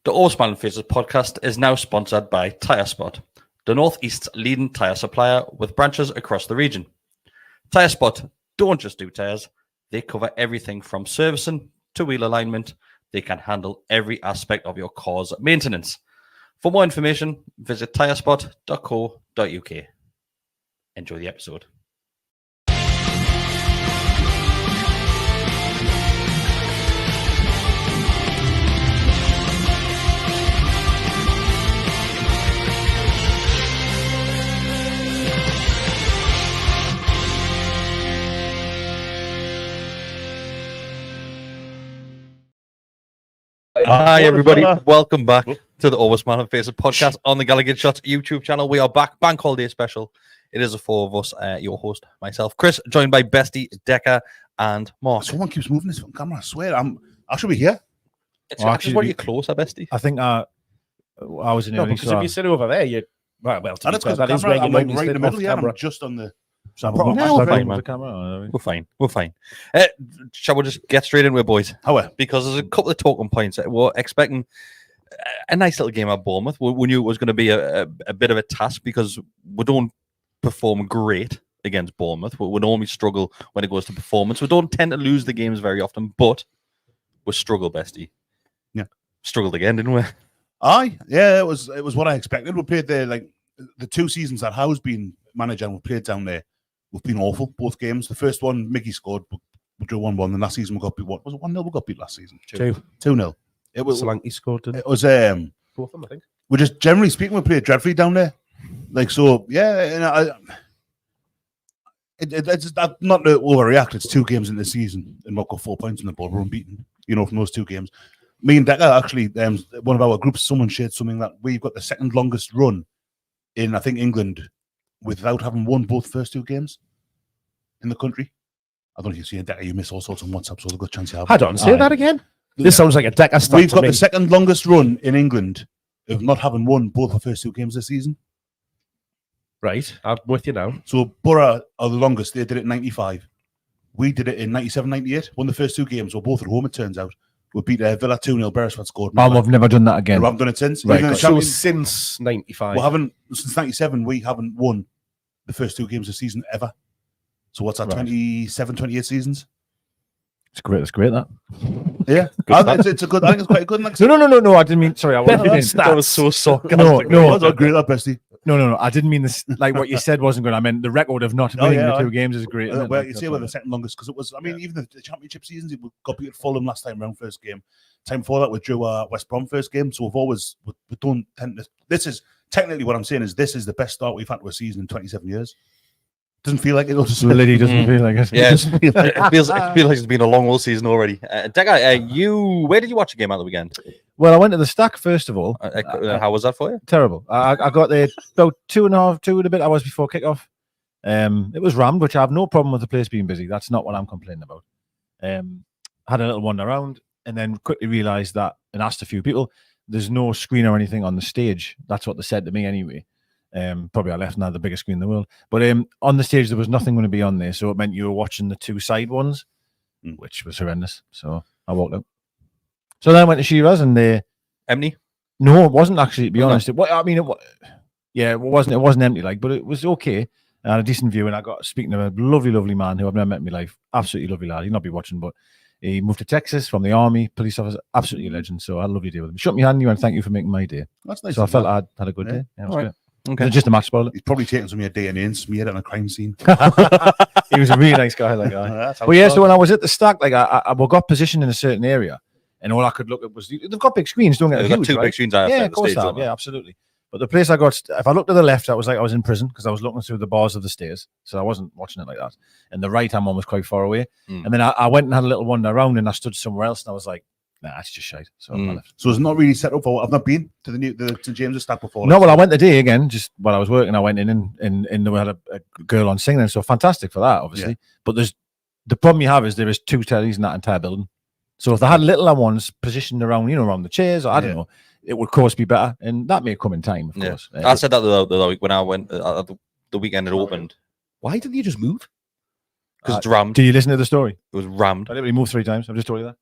The All Smiling Faces podcast is now sponsored by Tyre Spot, the Northeast's leading tyre supplier with branches across the region. Tyre Spot don't just do tyres, they cover everything from servicing to wheel alignment. They can handle every aspect of your car's maintenance. For more information, visit tyrespot.co.uk. Enjoy the episode. Hi everybody, welcome back to the All Smiling Faces podcast on the GallowgateShots YouTube channel. We are back, bank holiday special. It is the four of us, your host, myself, Chris, joined by Bestie, Decker, and Mark. Someone keeps moving this camera, I swear. I should be here. It's actually why you're closer, Bestie. I think I was in early. Because if you sit over there, you well, That's because the camera, I'm like right in the middle, yeah, I'm just on the... We're fine, man. We're fine. Shall we just get straight into it, boys? Because there's a couple of talking points. We're expecting a nice little game at Bournemouth. We knew it was going to be a bit of a task because we don't perform great against Bournemouth. We normally struggle when it goes to performance. We don't tend to lose the games very often, but we struggle, Bestie. Yeah. Struggled again, didn't we? Yeah, it was what I expected. We played there, like, the 2 seasons that Howe's been manager and we played down there. We've been awful, both games. The first one, Mickey scored, we drew 1-1. The last season, we got beat. What was it? 1-0. We got beat last season. 2-0. It was. Solanke scored. It was. Both of them, I think. We just generally speaking, we played dreadfully down there. Like, so, yeah. It's not to overreact. It's 2 games in the season, and we've got 4 points in the board. We're unbeaten. From those 2 games. Me and Decker actually, one of our groups, someone shared something that we've got the second longest run in, I think, England, without having won both first 2 games in the country. I don't know if you see it, Decker. You miss all sorts on WhatsApp, so there's a good chance you have. Hold on, say that again. This sounds like a Decker stuff. We've got the second longest run in England of not having won both the first 2 games this season. Right, I'm with you now. So Borough are the longest. They did it in 95. We did it in 97, 98. Won the first 2 games. We're both at home, it turns out. We beat Villa 2-0. Beresford scored. I've never done that again. We haven't done it since. Right, so since 95. Since 97, we haven't won the first 2 games of the season ever. So what's that, 27, 28 seasons? It's great. That's great, that. Yeah. It's a good, I think it's quite a good. No, I didn't mean, sorry. That was so sarcastic. No, that's great, that, Bestie. No. I didn't mean this, like what you said wasn't good. I meant the record of not winning the 2 games is great. Well, you say we're the second longest because it was, even the championship seasons, we got beat at Fulham last time round, first game. Time before that, we drew West Brom first game. So we don't tend to, this is, technically what I'm saying is this is the best start we've had to a season in 27 years. Doesn't feel like it. Lily doesn't feel like it. Yeah, it feels like it's been a long old season already. Decker, where did you watch the game at the weekend? Well, I went to the Stack first of all. How was that for you? Terrible. I got there about 2 and a bit hours before kickoff. It was rammed, which I have no problem with the place being busy. That's not what I'm complaining about. Had a little wander around and then quickly realised that, and asked a few people, there's no screen or anything on the stage. That's what they said to me anyway. Probably I left and had the biggest screen in the world. But on the stage, there was nothing going to be on there. So it meant you were watching the 2 side ones, which was horrendous. So I walked out. So then I went to Shearer's and they... Empty? No, it wasn't actually, to be honest. It wasn't empty, but it was okay. I had a decent view and I got speaking to a lovely man who I've never met in my life. Absolutely lovely lad. He'll not be watching, but he moved to Texas from the army, police officer, absolutely a legend. So I had a lovely day with him. Shook me hand and you went, thank you for making my day. That's nice. So I felt I had a good day. Yeah, it was great. Okay. Just a match spoiler. He's probably taken some of your DNA and smeared it on a crime scene. He was a really nice guy, that guy. But yeah, so when I was at the Stack, I got positioned in a certain area, and all I could look at was they've got big screens, don't they? They've got 2 big screens. Yeah, of course, yeah, absolutely. But the place I got, if I looked to the left, I was like I was in prison because I was looking through the bars of the stairs, so I wasn't watching it like that. And the right-hand one was quite far away. And then I went and had a little wander around, and I stood somewhere else, and I was like, nah, it's just shite. So I left. So it's not really set up for. I've not been to the St James's Stack before. No, well, I went today again, just while I was working. I went in and we had a girl on singing, so fantastic for that, obviously. Yeah. But the problem you have is there is 2 tellies in that entire building. So if they had littler ones positioned around, around the chairs, or I don't know, it would, of course, be better, and that may come in time, of course. I said that the other week when I went the weekend it opened. Why didn't you just move? Because it's rammed. Do you listen to the story? It was rammed. I didn't really move 3 times. I've just told you that.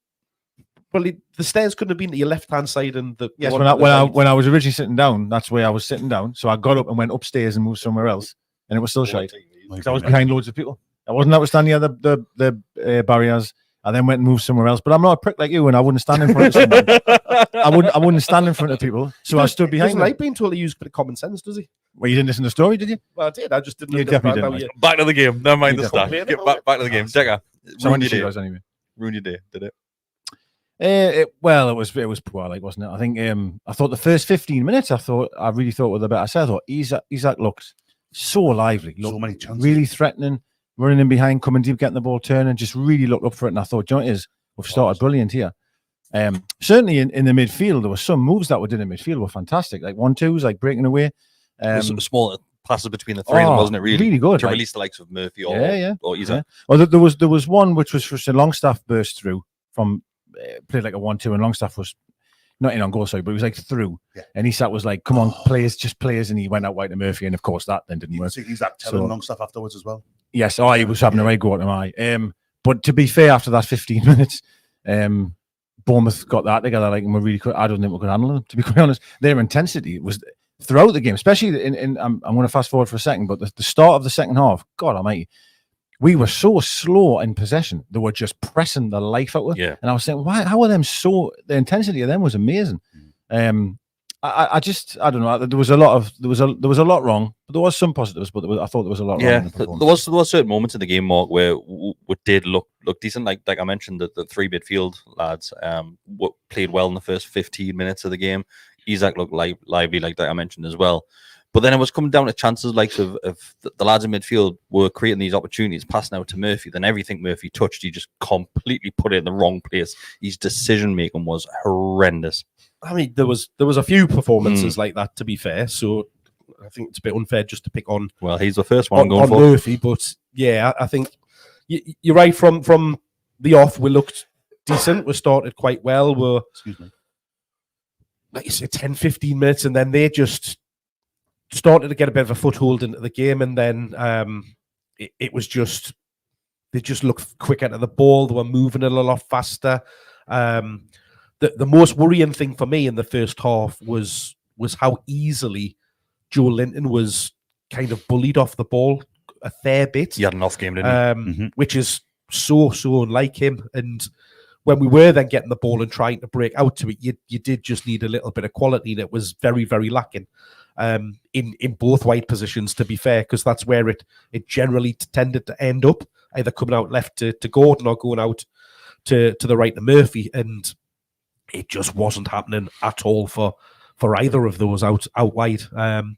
Well, the stairs couldn't have been to your left-hand side, and the Yes, one when to the right. I was originally sitting down, that's where I was sitting down. So I got up and went upstairs and moved somewhere else, and it was still shite. Because I was behind loads of people. I wasn't outstanding the barriers. I then went and moved somewhere else. But I'm not a prick like you, and I wouldn't stand in front of someone. I wouldn't stand in front of people. So I stood behind them. Doesn't like being told to use a bit of common sense, does he? Well, you didn't listen to the story, did you? Well, I did. I just didn't. You understand definitely how didn't. Back to the game. Never mind You the start. definitely- Get back to the game. Decker. Someone Ruined you your guys day. anyway. Ruined your day, did it? It was poor, like, wasn't it? I think I thought the first 15 minutes, I really thought were the better. I thought Isaac looked so lively, So many chances. really threatening, running in behind, coming deep, getting the ball, turning, just really looked up for it. And I thought, do you know what it is? We've started brilliant here. Certainly in the midfield, there were some moves that were done in midfield were fantastic, like 1-2s, like breaking away. There's some small passes between the three of them, wasn't it? Really good to like, release the likes of Murphy or Isaac. Yeah. Well, there was one which was just a Longstaff burst through from played like a 1-2, and Longstaff was not in on goal, sorry, but he was like through, and Isak was like, "Come on, players, and he went out wide to Murphy, and of course that then didn't work. He's that telling Longstaff afterwards as well. Yes, he was having a right go at him. But to be fair, after that 15 minutes, Bournemouth got that together. Like, and we're really. I don't think we could handle them. To be quite honest, their intensity was throughout the game, especially in. I'm going to fast forward for a second, but the start of the second half, God Almighty, we were so slow in possession. They were just pressing the life out of it. Yeah. And I was saying, why? How are them so? The intensity of them was amazing. I don't know. There was a lot wrong, but there was some positives. But I thought there was a lot wrong. In the there performance. was certain moments in the game, Mark, where we did look decent. Like I mentioned, the three midfield lads played well in the first 15 minutes of the game. Isaac looked lively, like I mentioned as well. But then it was coming down to chances like of the lads in midfield were creating these opportunities, passing out to Murphy. Then everything Murphy touched, he just completely put it in the wrong place. His decision making was horrendous. I mean, there was a few performances like that, to be fair. So I think it's a bit unfair just to pick on. Well, he's the first one I'm going on for. Murphy, but yeah, I think you're right. From the off, we looked decent. We started quite well. We're, Excuse me. like you said, 10, 15 minutes, and then they just started to get a bit of a foothold into the game, and then it was just they just looked quicker to the ball. They were moving it a lot faster. The most worrying thing for me in the first half was how easily Joe Linton was kind of bullied off the ball a fair bit. He had an off game, didn't he? Which is so unlike him. And when we were then getting the ball and trying to break out to it, you did just need a little bit of quality that was very, very lacking in both wide positions, to be fair, because that's where it generally tended to end up, either coming out left to Gordon or going out to the right to Murphy. And it just wasn't happening at all for either of those out wide. And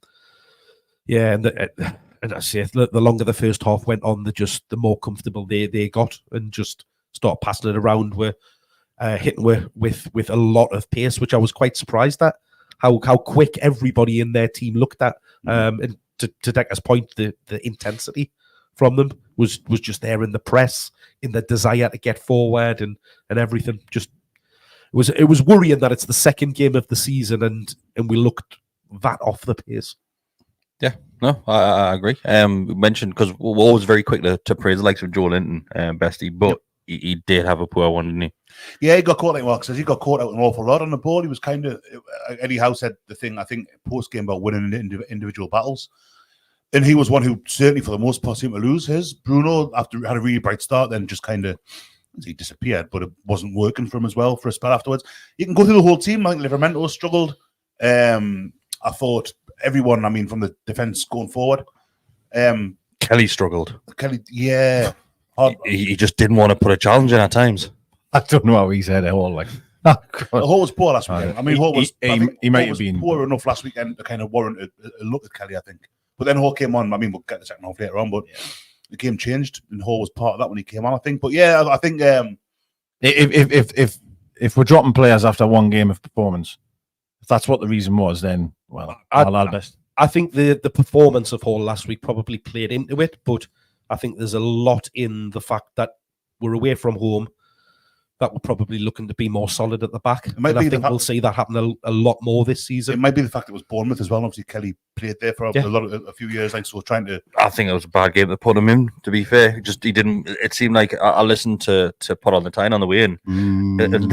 I say the longer the first half went on, the more comfortable they got and just start passing it around. We're hitting with a lot of pace, which I was quite surprised at how quick everybody in their team looked at. And to Decker's point, the intensity from them was just there in the press, in the desire to get forward and everything. Just it was worrying that it's the second game of the season and we looked that off the pace. Yeah, no, I agree. We mentioned, because we're always very quick to praise the likes of Joe Linton, Bestie, but he did have a poor one, didn't he? Yeah, he got caught, like Mark says, he got caught out an awful lot on the ball. He was kind of, Eddie Howe said the thing, I think, post-game about winning individual battles. And he was one who certainly, for the most part, seemed to lose his. Bruno, after had a really bright start, then just kind of, he disappeared, but it wasn't working for him as well for a spell afterwards. You can go through the whole team. I think Livramento struggled. I thought everyone, from the defence going forward. Kelly struggled. Kelly, yeah. He just didn't want to put a challenge in at times. I don't know how he's had it all. Like, Hall was poor last weekend. Hall was. He might have been poor enough last weekend to kind of warrant a look at Kelly, I think. But then Hall came on. We'll get the second half later on, but the game changed, and Hall was part of that when he came on, I think. But yeah, I think if we're dropping players after one game of performance, if that's what the reason was, then I'll best. I think the performance of Hall last week probably played into it, but I think there's a lot in the fact that we're away from home. that were probably looking to be more solid at the back. It might And I be the think we'll see that happen a lot more this It season. might be the fact it was Bournemouth as well. Obviously, Kelly played there for a few years, like, so trying to. I think it was a bad game to put him in. To be fair, he didn't. It seemed like I listened to Put on the Tyne on the way in, and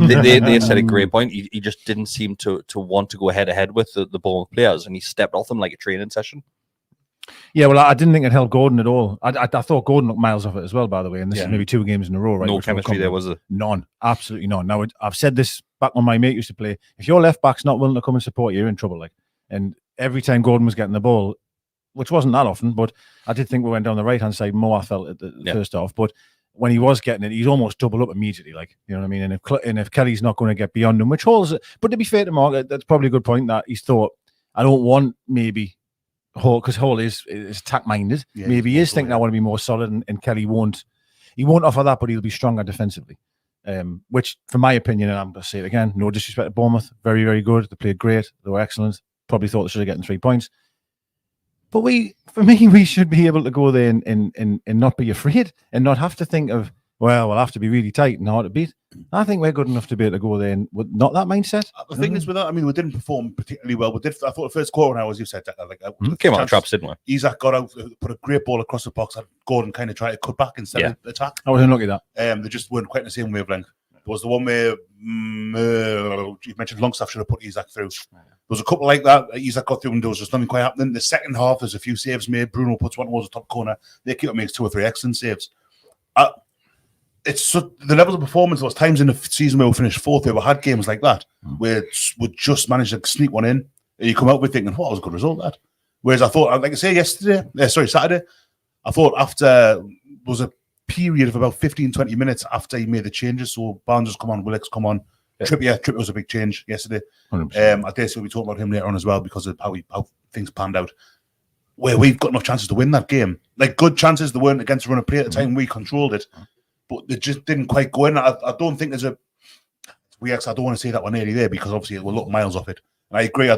they said a great point. He just didn't seem to want to go head to head with the Bournemouth players, and he stepped off them like a training session. Yeah, well, I didn't think it helped Gordon at all. I thought Gordon looked miles off it as well, by the way. And this is maybe 2 games in a row, right? No chemistry there, was it? None. Absolutely none. Now, I've said this back when my mate used to play. If your left back's not willing to come and support you, you're in trouble. Like, and every time Gordon was getting the ball, which wasn't that often, but I did think we went down the right-hand side more, I felt, at the first half. But when he was getting it, he's almost double up immediately. Like, you know what I mean? And if Kelly's not going to get beyond him, which holds it. But to be fair to Mark, that's probably a good point that he's thought, I don't want maybe Hall, because Hall is attack-minded. Yeah, maybe he is thinking I want to be more solid, and Kelly won't offer that, but he'll be stronger defensively. Which, from my opinion, and I'm going to say it again, no disrespect to Bournemouth, very, very good. They played great. They were excellent. Probably thought they should have gotten 3 points. But we should be able to go there and not be afraid and not have to think of, well, we'll have to be really tight and hard to beat. I think we're good enough to be able to go there and with not that mindset. The thing is with that, I mean, we didn't perform particularly well. I thought the first quarter now, as you said, Came out of traps, didn't we? Isaac got out, put a great ball across the box. Gordon kind of tried to cut back instead of attack. I was unlucky that. They just weren't quite in the same wavelength. There was the one where you mentioned Longstaff should have put Isaac through. There was a couple like that. Isaac got through and there was just nothing quite happening. The second half, there's a few saves made. Bruno puts one towards the top corner. Their keeper makes 2 or 3 excellent saves. It's the levels of performance. There was times in the season where we finished 4th, where we had games like that, where we just managed to sneak one in, and you come out with thinking, "What was a good result?" That. Whereas I thought, like I say, Saturday, I thought after was a period of about 15-20 minutes after he made the changes. So Barnes has come on, Willock's come on. Yeah. Trippier was a big change yesterday. I dare say we'll be talking about him later on as well because of how things panned out. Where we've got enough chances to win that game, like good chances. They weren't against run of play at the time. We controlled it. But they just didn't quite go in. I don't think there's a... I don't want to say that we're nearly there because obviously we'll look miles off it. And I agree. I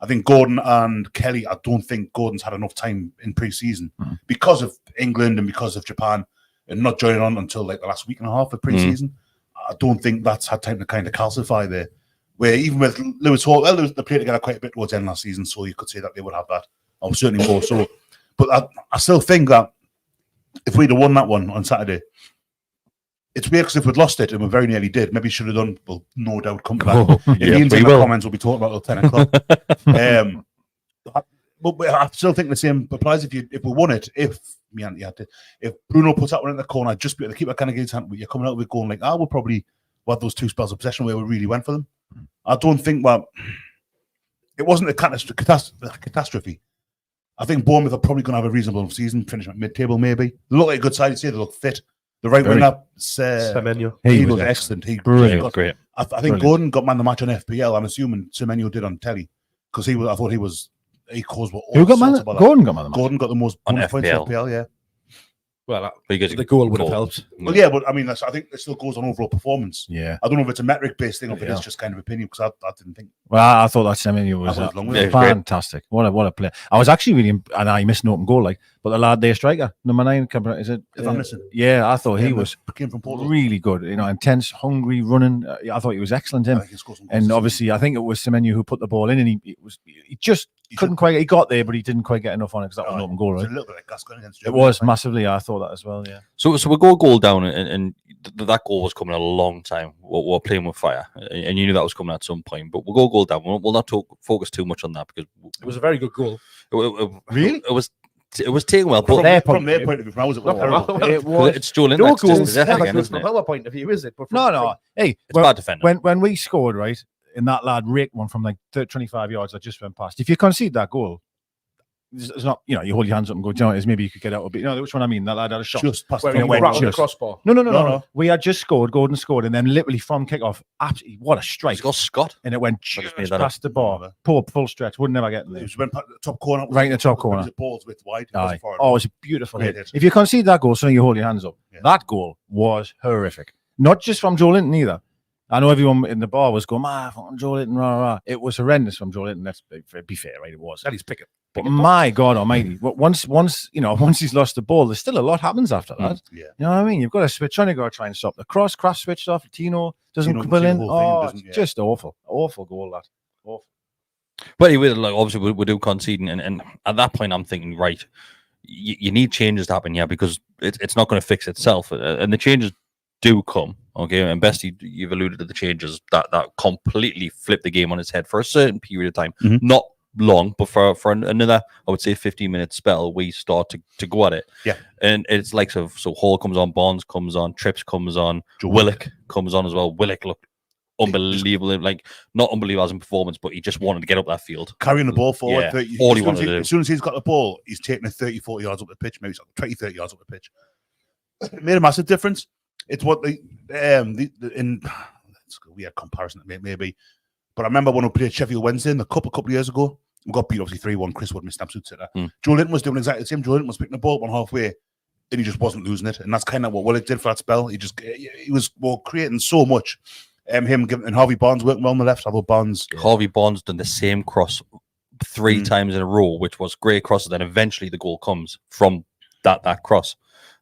think Gordon and Kelly, I don't think Gordon's had enough time in pre-season because of England and because of Japan and not joining on until like the last week and a half of pre-season. I don't think that's had time to kind of calcify there. Where even with Lewis Hall, they played together quite a bit towards the end last season, so you could say that they would have that. Or certainly more so. But I still think that if we'd have won that one on Saturday, it's weird because if we'd lost it, and we very nearly did, maybe should have done, well, no doubt come to that. In the comments, we'll be talking about till 10 o'clock. But I still think the same applies if we won it. If Bruno puts that one in the corner, just be able to keep a kind of gaze hand, you're coming out with going like, we'll probably have those 2 spells of possession where we really went for them. I don't think it wasn't a catastrophe. I think Bournemouth are probably going to have a reasonable season, finish at mid-table maybe. They look like a good side, they look fit. The right winger, Semenyo. He was excellent. He got great. I think Gordon got man the match on FPL. I'm assuming Semenyo did on telly because I thought he caused what. Who got man? Gordon got man. Gordon got the most on points FPL. for FPL. Yeah. Well, the goal would have helped. Well, yeah, but I mean, I think it still goes on overall performance. Yeah. I don't know if it's a metric-based thing or if it is just kind of opinion because I didn't think. Well, I thought that Semenyo was fantastic. What a player! I was actually really, and I missed an open goal, but the lad there, striker number 9, is it? Yeah, I thought he was came from Porto. Really good. Intense, hungry, running. I thought he was excellent. And obviously, I think it was Semenyo who put the ball in, and he just couldn't quite. He got there, but he didn't quite get enough on it because that was an open goal, right? It was a little bit like Gascoigne against Germany. It was massively. I thought that as well. Yeah. So we go a goal down, and that goal was coming a long time. We're playing with fire, and you knew that was coming at some point. But we'll go a goal down. We'll not focus too much on that because it was a very good goal. Really, it was taken well. From their point of view, from ours, it was. It's Joel Index. From our point of view, is it? No. Hey, it's bad defending. When we scored, right, and that lad raked one from like 25 yards that just went past. If you concede that goal, it's not, you hold your hands up and go, do you know what it is? Maybe you could get out a bit. Which one I mean? That lad had a shot. Just past the crossbar. No. We had just scored. Gordon scored. And then literally from kickoff, absolutely, what a strike. He's got Scott. And it went just past the bar. Poor full stretch. Would never get in there. It went past the top corner. Right in the top corner. The ball's with wide. It was a beautiful hit. If you concede that goal, so you hold your hands up. Yeah. That goal was horrific. Not just from Joel Linton either. I know everyone in the bar was going, fucking Joe Linton, rah, rah. It was horrendous from Joe Linton. Let's be fair, right? It was. And he's picking. But my God Almighty, once he's lost the ball, there's still a lot happens after that. Yeah. You know what I mean? You've got to switch on. You've got to try and stop the cross. Kraft switched off. Tino doesn't pull in. Just awful goal, that. Awful. But anyway, like obviously we do conceding, and at that point I'm thinking, right, you need changes to happen here because it's not going to fix itself, and the changes do come. Okay, and Bestie, you've alluded to the changes that completely flip the game on its head for a certain period of time, not long, but for another, I would say 15-minute spell, we start to go at it. Yeah. And it's like so Hall comes on, Bonds comes on, Trips comes on, Willock comes on as well. Willock looked unbelievable, like not unbelievable as in performance, but he just wanted to get up that field. Carrying the ball forward. Yeah. All he wanted to do. As soon as he's got the ball, he's taking it 30, 40 yards up the pitch, maybe 20, 30 yards up the pitch. It made a massive difference. It's what we had comparison maybe. But I remember when we played Sheffield Wednesday in the Cup a couple of years ago, we got beat obviously 3-1. Chris Wood missed an absolute sitter. Joe Linton was doing exactly the same. Joe Linton was picking the ball up on halfway, and he just wasn't losing it. And that's kind of what Willock did for that spell. He was creating so much. And Harvey Barnes working well on the left. Harvey Barnes done the same cross 3 times in a row, which was great crosses. Then eventually the goal comes from that cross.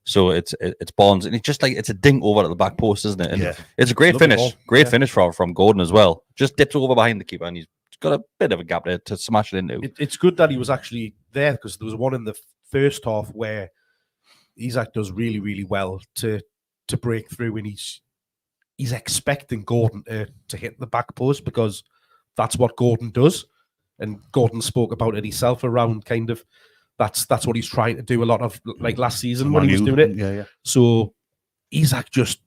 So it's Barnes, and it's just like it's a dink over at the back post, isn't it? And it's a great finish, finish from Gordon as well. Just dips over behind the keeper, and he's got a bit of a gap there to smash it into. It's good that he was actually there because there was one in the first half where Isak does really, really well to break through, and he's expecting Gordon to hit the back post because that's what Gordon does, and Gordon spoke about it himself around kind of. That's what he's trying to do a lot of, like last season when he was doing it. Yeah. So Isak just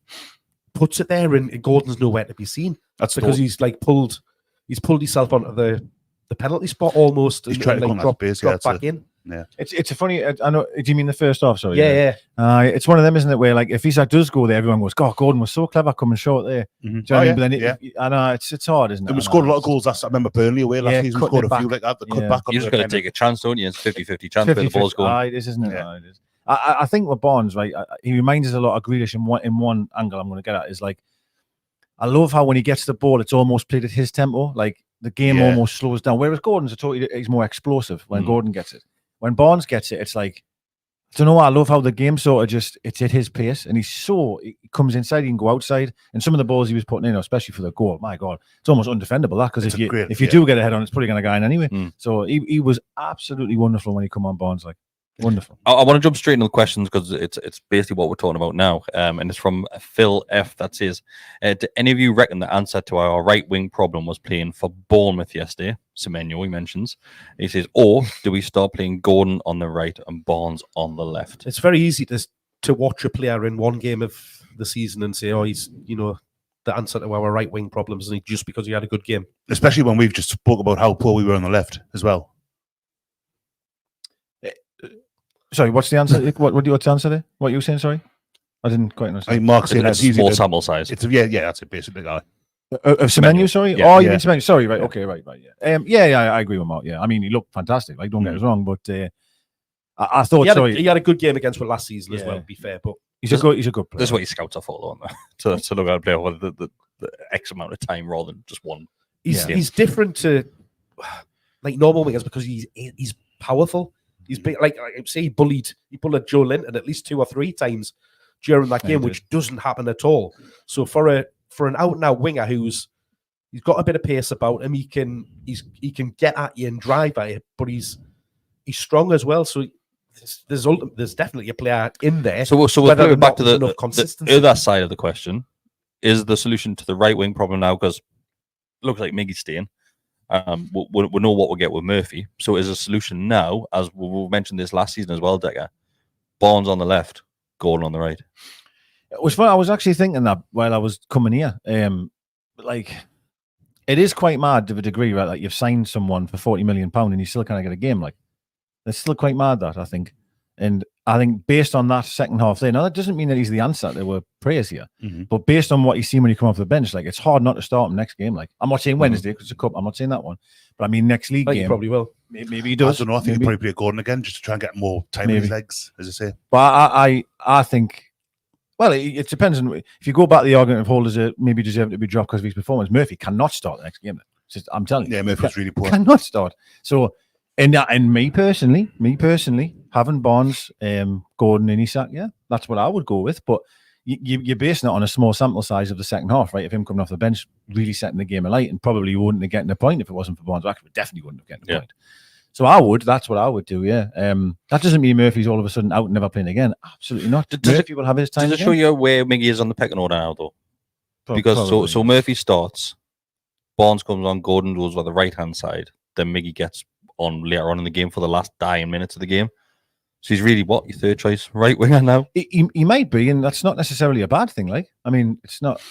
puts it there, and Gordon's nowhere to be seen. That's because he's pulled himself onto the penalty spot almost. He's trying to drop back in. Yeah, it's a funny. I know. Do you mean the first half? Sorry. Yeah. It's one of them, isn't it? Where like if Isak does go there, everyone goes, "God, Gordon was so clever coming short there." Do you know what I mean? But then I know it's hard, isn't it? And we scored a lot of goals. I remember Burnley away last season. We scored a few like that. The cut back. You just got to take a chance, don't you? It's 50-50 chance where the ball's going. It is, isn't it? Yeah. It is. I think with Barnes, right, he reminds us a lot of Grealish in one angle. I'm going to get at is like, I love how when he gets the ball, it's almost played at his tempo. Like the game almost slows down. Whereas Gordon's he's more explosive when Gordon gets it. When Barnes gets it, it's like, I don't know. I love how the game sort of it's at his pace, and he comes inside, he can go outside, and some of the balls he was putting in, especially for the goal, my God, it's almost undefendable. That because if you do get a head on, it's probably going to go in anyway. So he was absolutely wonderful when he come on Barnes, like wonderful. I want to jump straight into the questions because it's basically what we're talking about now, and it's from Phil F that says, "Do any of you reckon the answer to our right wing problem was playing for Bournemouth yesterday?" Semenyo, he mentions. He says, or do we start playing Gordon on the right and Barnes on the left? It's very easy to watch a player in one game of the season and say, oh, he's, the answer to our right wing problems, and just because he had a good game. Especially when we've just spoke about how poor we were on the left as well. Sorry, what's the answer? What's the answer there? What you were saying, sorry? I didn't quite understand. I think Mark's saying that's easy. Small sample size. That's it, basically. Of Semenyo, sorry? Yeah. Oh, you mean Semenyo? Sorry, right. Okay, right, yeah. I agree with Mark. Yeah, I mean, he looked fantastic. Like, don't get us wrong, but I thought he had a good game against us last season as well. To be fair, but he's a good player. This is what he scouts are for, though, to look at a player over the X amount of time rather than just one. He's different to like normal wingers because he's powerful. He's big. Like I say, he bullied Joe Linton at least 2 or 3 times during that game, which doesn't happen at all. So for an out and out winger he's got a bit of pace about him, he can get at you and drive at you, but he's strong as well. So there's definitely a player in there. So we'll go back to the other side of the question. Is the solution to the right wing problem now, because it looks like Miggy's staying. We know what we'll get with Murphy. So is a solution now, as we mentioned this last season as well, Decker, Barnes on the left, Gordon on the right? It was fun. I was actually thinking that while I was coming here. Like, it is quite mad to a degree, right? Like, you've signed someone for £40 million and you still can't get a game. Like, it's still quite mad, that, I think. And I think based on that second half there, now that doesn't mean that he's the answer. There were prayers here. But based on what you see when you come off the bench, like, it's hard not to start him next game. Like, I'm not saying Wednesday because it's a cup. I'm not saying that one. But I mean, next league game. He probably will. Maybe he does. I don't know. I think he'll probably play Gordon again just to try and get more time in his legs, as I say. But I think Well, it depends on if you go back to the argument of holders maybe deserve to be dropped because of his performance. Murphy cannot start the next game. It's just, I'm telling you, Yeah, Murphy was really poor. Cannot start. So, and me personally, having Barnes, Gordon, and Isak, yeah, that's what I would go with. But you're basing it on a small sample size of the second half, right? If him coming off the bench, really setting the game alight, and probably wouldn't have gotten a point if it wasn't for Barnes. Actually, definitely wouldn't have gotten a point. So that's what I would do, yeah. That doesn't mean Murphy's all of a sudden out and never playing again. Absolutely not. Murphy will have his time. Does it show you where Miggy is on the pecking order now, though? Because so Murphy starts, Barnes comes on, Gordon goes by the right-hand side, then Miggy gets on later on in the game for the last dying minutes of the game. So he's really, your third choice right winger now? He might be, and that's not necessarily a bad thing. Like, I mean, it's not...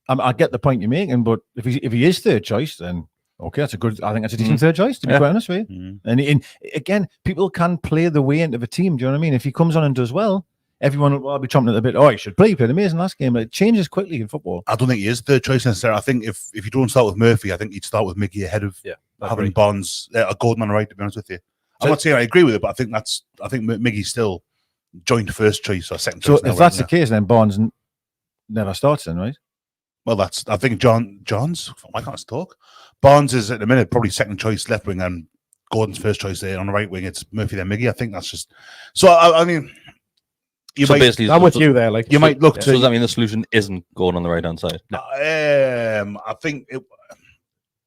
I get the point you're making, but if he is third choice, then... Okay, I think that's a decent third choice, to be quite honest with you. And again, people can play the way into the team. Do you know what I mean? If he comes on and does well, everyone will be chomping at the bit. Oh, he should play. He played amazing last game. But it changes quickly in football. I don't think he is third choice necessarily. I think if you don't start with Murphy, I think you'd start with Miggy ahead of having Barnes, a Gordon on the right, to be honest with you. I'm not saying I agree with it, but I think Miggy's still joint first choice or second choice. So if that's the case, then Barnes never starts then, right? Well, I think John's, why can't I talk? Barnes is at the minute probably second choice left wing, and Gordon's first choice there on the right wing. It's Murphy then Miggy. I think that's just so. I mean, basically, I'm with you there. Like you might look. So does that mean the solution isn't going on the right hand side? No. I think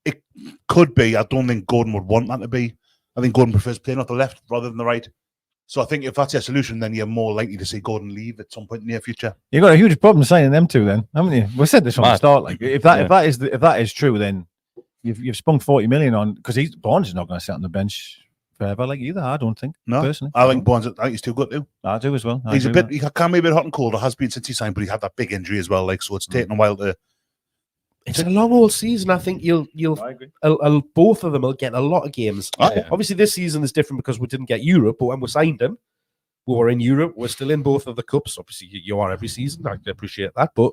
it could be. I don't think Gordon would want that to be. I think Gordon prefers playing off the left rather than the right. So I think if that's your solution, then you're more likely to see Gordon leave at some point in the near future. You've got a huge problem signing them two, then, haven't you? We said this from the start. Like, if that is true, then you've spunk 40 million on, because Barnes is not going to sit on the bench forever, like either. I don't think. No, personally, I think Barnes. I think he's too good too. I do as well. He can be a bit hot and cold. Or has been since he signed, but he had that big injury as well. Like, so it's taken a while to. It's a long old season. I think you'll both of them will get a lot of games. Obviously, this season is different because we didn't get Europe, but when we signed him, we were in Europe. We're still in both of the cups. Obviously, you are every season. I can appreciate that, but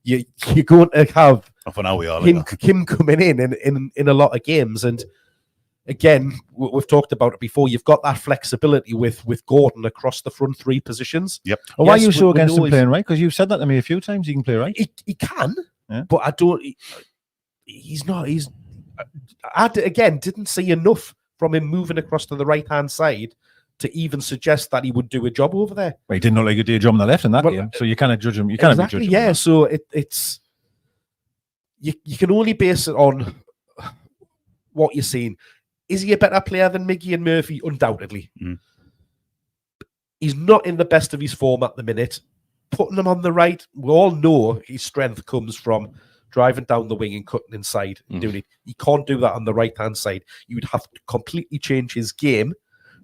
you're going to have for now we are him coming in a lot of games. And again, we've talked about it before. You've got that flexibility with Gordon across the front three positions. Yep. Why are you so against him playing right? Because you've said that to me a few times. He can play right. He can. Yeah. But I don't. He's not. I didn't see enough from him moving across to the right hand side to even suggest that he would do a job over there. Well, he didn't look like he did a job on the left in that game, so you cannot judge him. You can't judge him. Yeah, so it's you can only base it on what you're seeing. Is he a better player than Miggy and Murphy? Undoubtedly. He's not in the best of his form at the minute. Putting him on the right, we all know his strength comes from driving down the wing and cutting inside and doing it. He can't do that on the right-hand side. You would have to completely change his game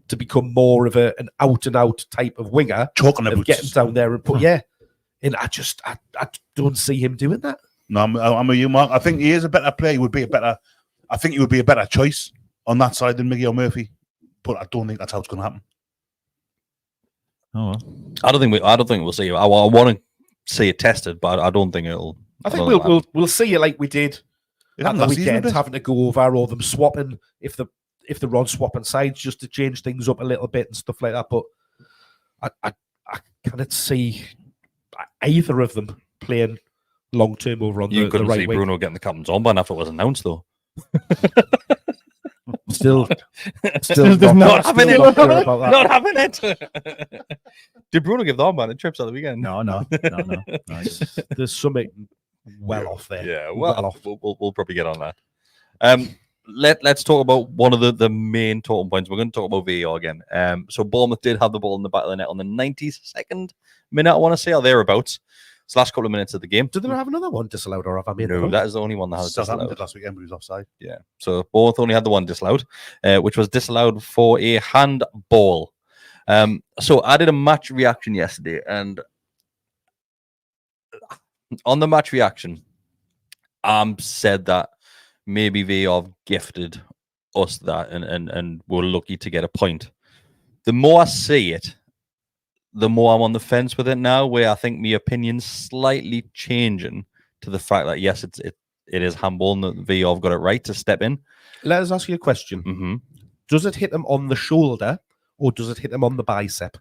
to become more of an out-and-out type of winger. Choking of getting down there and put, And I don't see him doing that. No, I'm with you, Mark. I think he is a better player. I think he would be a better choice on that side than Miggy or Murphy. But I don't think that's how it's going to happen. Oh, well. I don't think we'll see it. I want to see it tested, but I don't think it'll. I think we'll see it like we did at the weekend, having to go over or them swapping if they're on swapping sides just to change things up a little bit and stuff like that. But I cannot see either of them playing long term over on the right wing. You couldn't see Bruno getting the captain's armband after it was announced, though. Still not having it. Not having it. Did Bruno give the armband at trips on the weekend? No. Nice. There's something well off there. Yeah, well off. We'll probably get on that. Let's talk about one of the main talking points. We're going to talk about VAR again. So Bournemouth did have the ball in the back of the net on the 92nd minute, I want to say, or thereabouts. It's the last couple of minutes of the game. Did they have another one disallowed, or have I made No, that is the only one that has disallowed. Did last weekend, but he was offside. Yeah. So Bournemouth only had the one disallowed, which was disallowed for a handball. So I did a match reaction yesterday, and on the match reaction, said that maybe VAR gifted us that, and we're lucky to get a point. The more I see it, the more I'm on the fence with it now, where I think my opinion's slightly changing to the fact that, yes, it is handball and that VAR have got it right to step in. Let us ask you a question. Mm-hmm. Does it hit him on the shoulder or does it hit him on the bicep?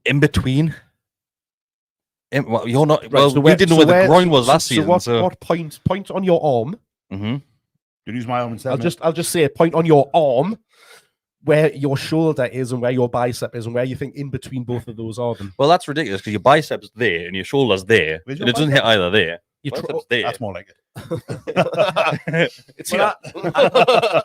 In between. Well, you're not. Right, Well, so we didn't know where the groin was last so season. what point on your arm? Mm-hmm. You use my arm instead. I'll just say a point on your arm where your shoulder is and where your bicep is and where you think in between both of those are. Then Well, that's ridiculous because your biceps there and your shoulders there, Where's and your it doesn't hit bicep? either there. you tr- Biceps there. That's more like it. it's Well, here.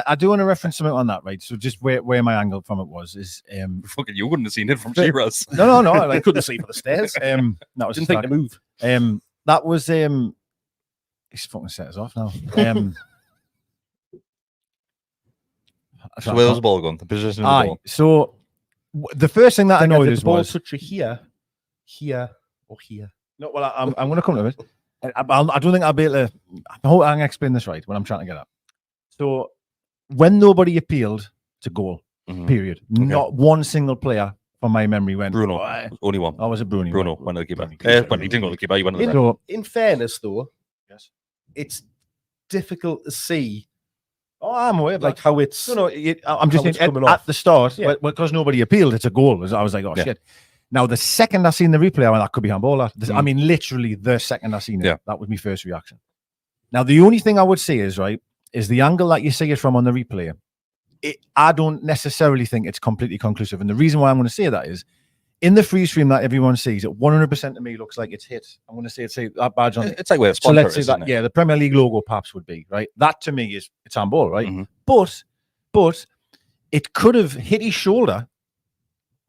I do want to reference something on that, right? So just where my angle from it was is Fucking, you wouldn't have seen it from Shiraz. no, I like couldn't see for the stairs. that was Didn't think to move. that was he's fucking set us off now. So where was the ball going? The position of the ball. So the first thing that I Did noticed the ball was touch you here, or here? no. Well, I'm going to come to it. I don't think I'll be able to. I hope I can explain this right. What I'm trying to get at. So when nobody appealed to goal, period. Not one single player from my memory went. Bruno, "Oh, only one. I was a Bruno. Bruno right. went to the keeper. Bruno. Well, he didn't go to the keeper. He went to the ref. So In fairness, though, yes. it's difficult to see Oh, I'm aware of like that. how it's. No, I'm just how it's saying coming at off. the start, Yeah. because nobody appealed, it's a goal. I was like, oh Yeah. shit. Now the second I seen the replay, I went, that could be handball. I mean, literally the second I seen it, Yeah. that was my first reaction. Now the only thing I would say is is the angle that you see it from on the replay. I don't necessarily think it's completely conclusive, and the reason why I'm going to say that is in the freeze frame that everyone sees, it 100% to me looks like it's hit. I'm going to say that badge on it. It's like where So let's say that, that, yeah, the Premier League logo perhaps would be, right? That to me is, it's handball, right? Mhm. But it could have hit his shoulder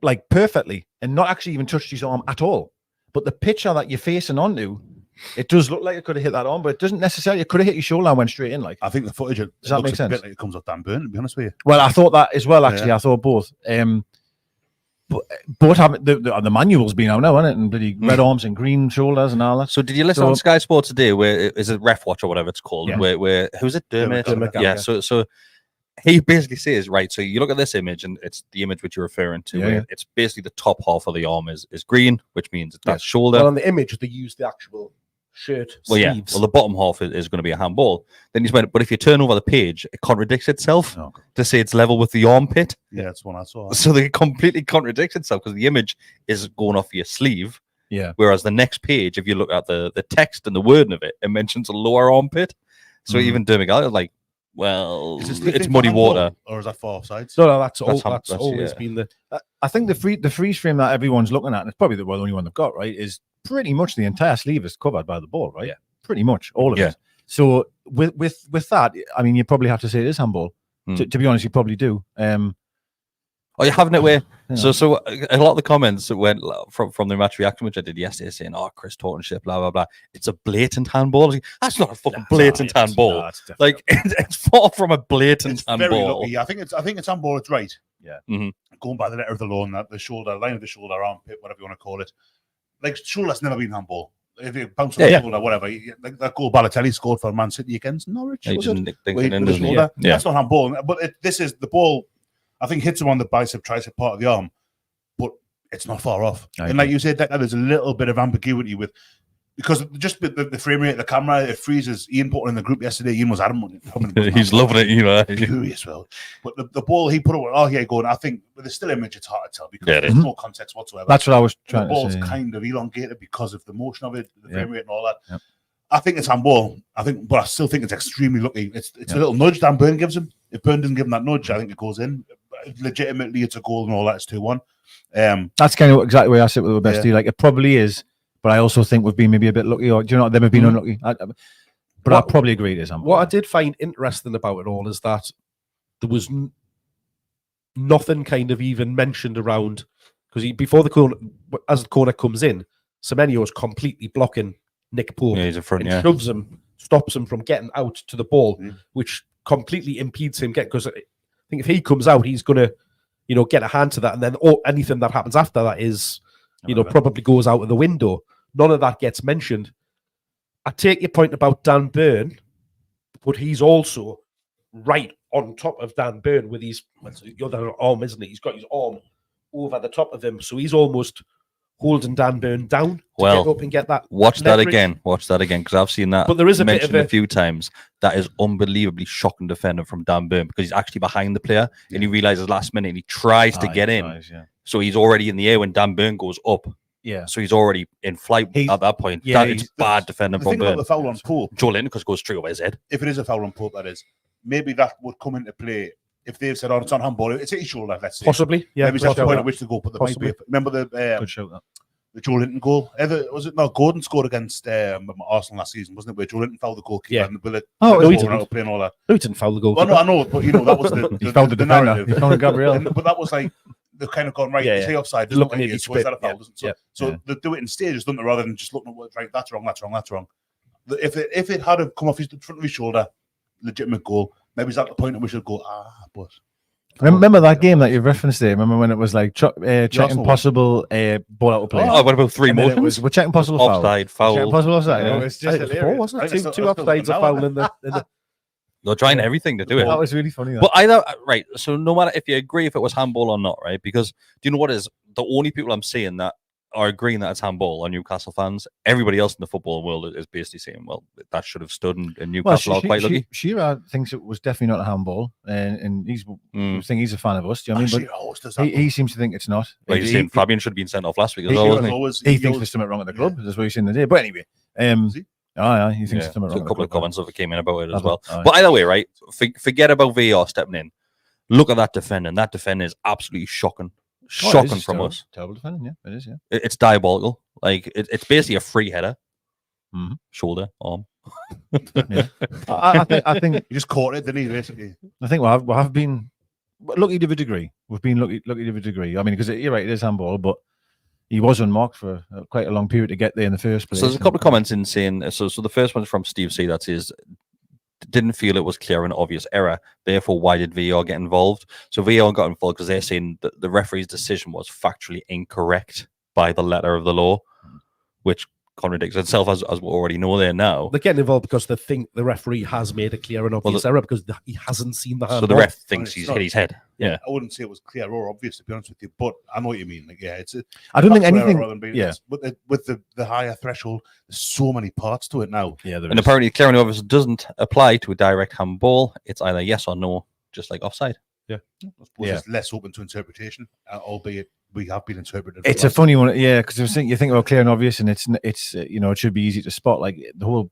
like perfectly and not actually even touched his arm at all. But the picture that you're facing onto, it does look like it could have hit that arm, but it doesn't necessarily. It could have hit his shoulder and went straight in. Like, I think the footage Does that looks make a sense? bit like it comes off Dan Burn, to be honest with you. well, I thought that as well. Actually, Yeah. I thought both. But having the manual's been out now, hasn't it? And bloody red arms and green shoulders and all that. So did you listen So- on Sky Sports today? Where is it Ref Watch or whatever it's called? Yeah. Where who's it? Dermot. Dermot Yeah. Gallagher. So he basically says, right. So you look at this image, and it's the image which you're referring to. Yeah, where yeah. It's basically the top half of the arm is green, which means that's shoulder. Well, on the image, they use the actual shirt Well, yeah. sleeves. Well, the bottom half is going to be a handball. Then he's went, but if you turn over the page, it contradicts itself Oh, to say it's level with the armpit. Yeah, that's one I saw. So they completely contradict itself because the image is going off your sleeve. Yeah. Whereas the next page, if you look at the text and the wording of it, it mentions a lower armpit. So Mhm. even Dermot Gallagher, like, well, Is it still it's for muddy handball, water. or is that far offsides? No, that's That's that's always yeah. been the. I think the freeze frame that everyone's looking at, and it's probably the only one they've got, right, is pretty much the entire sleeve is covered by the ball, right? Yeah. Pretty much all of Yeah. it. So with that, I mean, you probably have to say it is handball. Hmm. To be honest, you probably do. Are you having it where? Yeah. So a lot of the comments that went from the match reaction, which I did yesterday, saying, "Oh, Chris Taunton shit, blah blah blah." It's a blatant handball. I was like, that's not a fucking blatant handball. Like it's far from a blatant It's very handball. lucky. I think it's handball. It's right. Yeah. Mhm. Going by the letter of the law, and that the shoulder, line of the shoulder, armpit, whatever you want to call it. Like shoulder's never been handball. If you bounce on the Yeah. shoulder, whatever. Like that goal Balotelli scored for Man City against Norwich. He was just it? nicked Where it he in, with the doesn't he? shoulder. Yeah. That's not handball. But this is the ball. I think hits him on the bicep, tricep part of the arm, but it's not far off. I And like you said, there's a little bit of ambiguity with because just with the frame rate of the camera, it freezes. Ian put it in the group yesterday. Ian was adamant. He's loving it, you know. Furious, well. But the ball he put it. Oh, yeah, going. I think with the still image, it's hard to tell because Yeah, it there's is. no context whatsoever. That's what I was The trying to ball's say. kind of elongated because of the motion of it, the Yeah. frame rate, and all that. Yep. I think it's handball. But I still think it's extremely lucky. It's Yeah. a little nudge Dan Burn gives him. If Burn doesn't give him that nudge, I think it goes in. Legitimately, it's a goal and all that. It's 2-1. That's kind of exactly where I sit with the best. Yeah. Like it probably is, but I also think we've been maybe a bit lucky, or do you know, them have been unlucky. But I What- probably agree it is handball. What I did find interesting about it all is that there was nothing kind of even mentioned around because before the corner, as the corner comes in, Semenyo's completely blocking Nick Pope Yeah, he's in front. and Yeah. shoves him, stops him from getting out to the ball, Mm. which completely impedes him because I think if he comes out, he's gonna, get a hand to that, and then anything that happens after that is, probably goes out of the window. None of that gets mentioned. I take your point about Dan Burn, but he's also right on top of Dan Burn with his other arm, isn't he? He's got his arm over the top of him, so he's almost holding Dan Burn down to Well, get up and get that. Watch that leverage. again. Watch that again because I've seen that. But there is a bit of mentioned a a few times. That is unbelievably shocking defender from Dan Burn because he's actually behind the player and he realizes last minute and he tries to get in. Yeah. So he's already in the air when Dan Burn goes up Yeah. So he's already in flight He's- at that point. yeah, It's he's- bad defending The from thing about Burn. the foul on Pope, Joe Linton because it goes straight over his head. if it is a foul on Pope, that is, maybe that would come into play if they've said, "Oh, it's on handball." It's at his shoulder, let's say. Possibly, yeah. Maybe that's the shout point that. at which they go. But there might be. Possibly. Remember Good shout that. the Joe Linton goal? Was it not Gordon scored against Arsenal last season, wasn't it? Where Joe Linton fouled the goalkeeper Yeah. and the bullet. Oh, no, he out didn't. playing all that. No, he didn't foul the goal. Well, no, I know, but that was the He found the defender. narrative. He found Gabriel. But that was like they've kind of gone right. Yeah, Is yeah. he offside? They're looking Looking at at each so is that a bit, foul? yeah, Doesn't So, yeah. so they do it in stages, don't they? Rather than just looking at what, right, that's wrong, that's wrong, that's wrong. If it had have come off his front of his shoulder, legitimate goal. Maybe it's at the point at which it'll go. But Remember that game that you referenced there? Remember when it was like checking Arsenal one. possible ball out of play? Oh, what about three And then it motions? was, we're checking possible foul. Offside, Checking foul. possible offside. Yeah. It was I just think it was four, hilarious. wasn't I it? think Two it's still offsides now, of foul in the. They're trying everything to do it. That was really funny. That. But either right, so no matter if you agree if it was handball or not, right? Because do you know what is the only people I'm seeing that are agreeing that it's handball are Newcastle fans. Everybody else in the football world is basically saying, well, that should have stood, and Newcastle are quite lucky. Shearer thinks it was definitely not a handball, and he's Mm. saying he's a fan of us. Do you know what I mean? Actually, always does But that. he seems to think it's not. Well, he's He- saying he- Fabian should have been sent off last week as he- well, he wasn't he? always, He thinks there's something wrong at the club. That's what he's saying today. But anyway, Is he? aye, he thinks Yeah, there's something so wrong. a couple of comments that came in about it as Have well. it? Aye. But either way, right? Forget about VAR stepping in. Look at that defending. That defending is absolutely shocking. Shocking from terrible, us. Terrible defending, yeah, it is, yeah. It's diabolical. Like it's basically a free header. Mhm. Shoulder, arm. I think He just caught it, didn't he? Basically, we have been lucky to a degree. We've been lucky to a degree. I mean, because you're right, it is handball, but he was unmarked for quite a long period to get there in the first place. So there's a couple of comments in saying so the first one's from Steve C that says didn't feel it was clear and obvious error, therefore why did VAR get involved? So VAR got involved because they're saying that the referee's decision was factually incorrect by the letter of the law, which contradicts itself as we already know there now. They're getting involved because they think the referee has made a clear and obvious error because he hasn't seen the So handball. the ref thinks it's he's not- hit his head. Yeah. I wouldn't say it was clear or obvious, to be honest with you, but I know what you mean. Like, yeah, it's I don't think factual error anything. rather than being- yeah. it's- with the higher threshold, there's so many parts to it now. Yeah, there And is. apparently clear and obvious doesn't apply to a direct handball. It's either yes or no, just like offside. I suppose Yeah. it's less open to interpretation, albeit we have been interpreted. It's a funny one, yeah, because you think about clear and obvious, and it's it should be easy to spot. Like the whole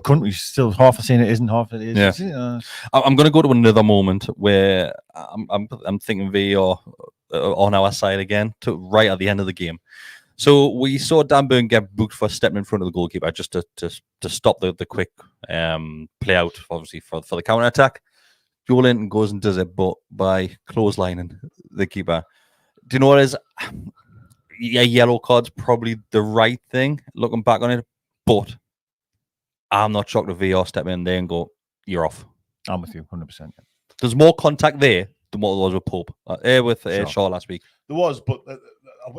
country's still half saying it isn't, half it is. Yeah. It's, I'm going to go to another moment where I'm thinking VAR on our side again, to right at the end of the game. So we saw Dan Burn get booked for stepping in front of the goalkeeper just to stop the quick play out, obviously for the counter attack. Joe Linton goes and does it, but by clotheslining the keeper. Do you know what is? Yeah, yellow card's probably the right thing looking back on it, but I'm not shocked if VAR step in there and go, "You're off." I'm with you, 100%. There's more contact there than what there was with Pope, with Sure. Shaw last week. There was, but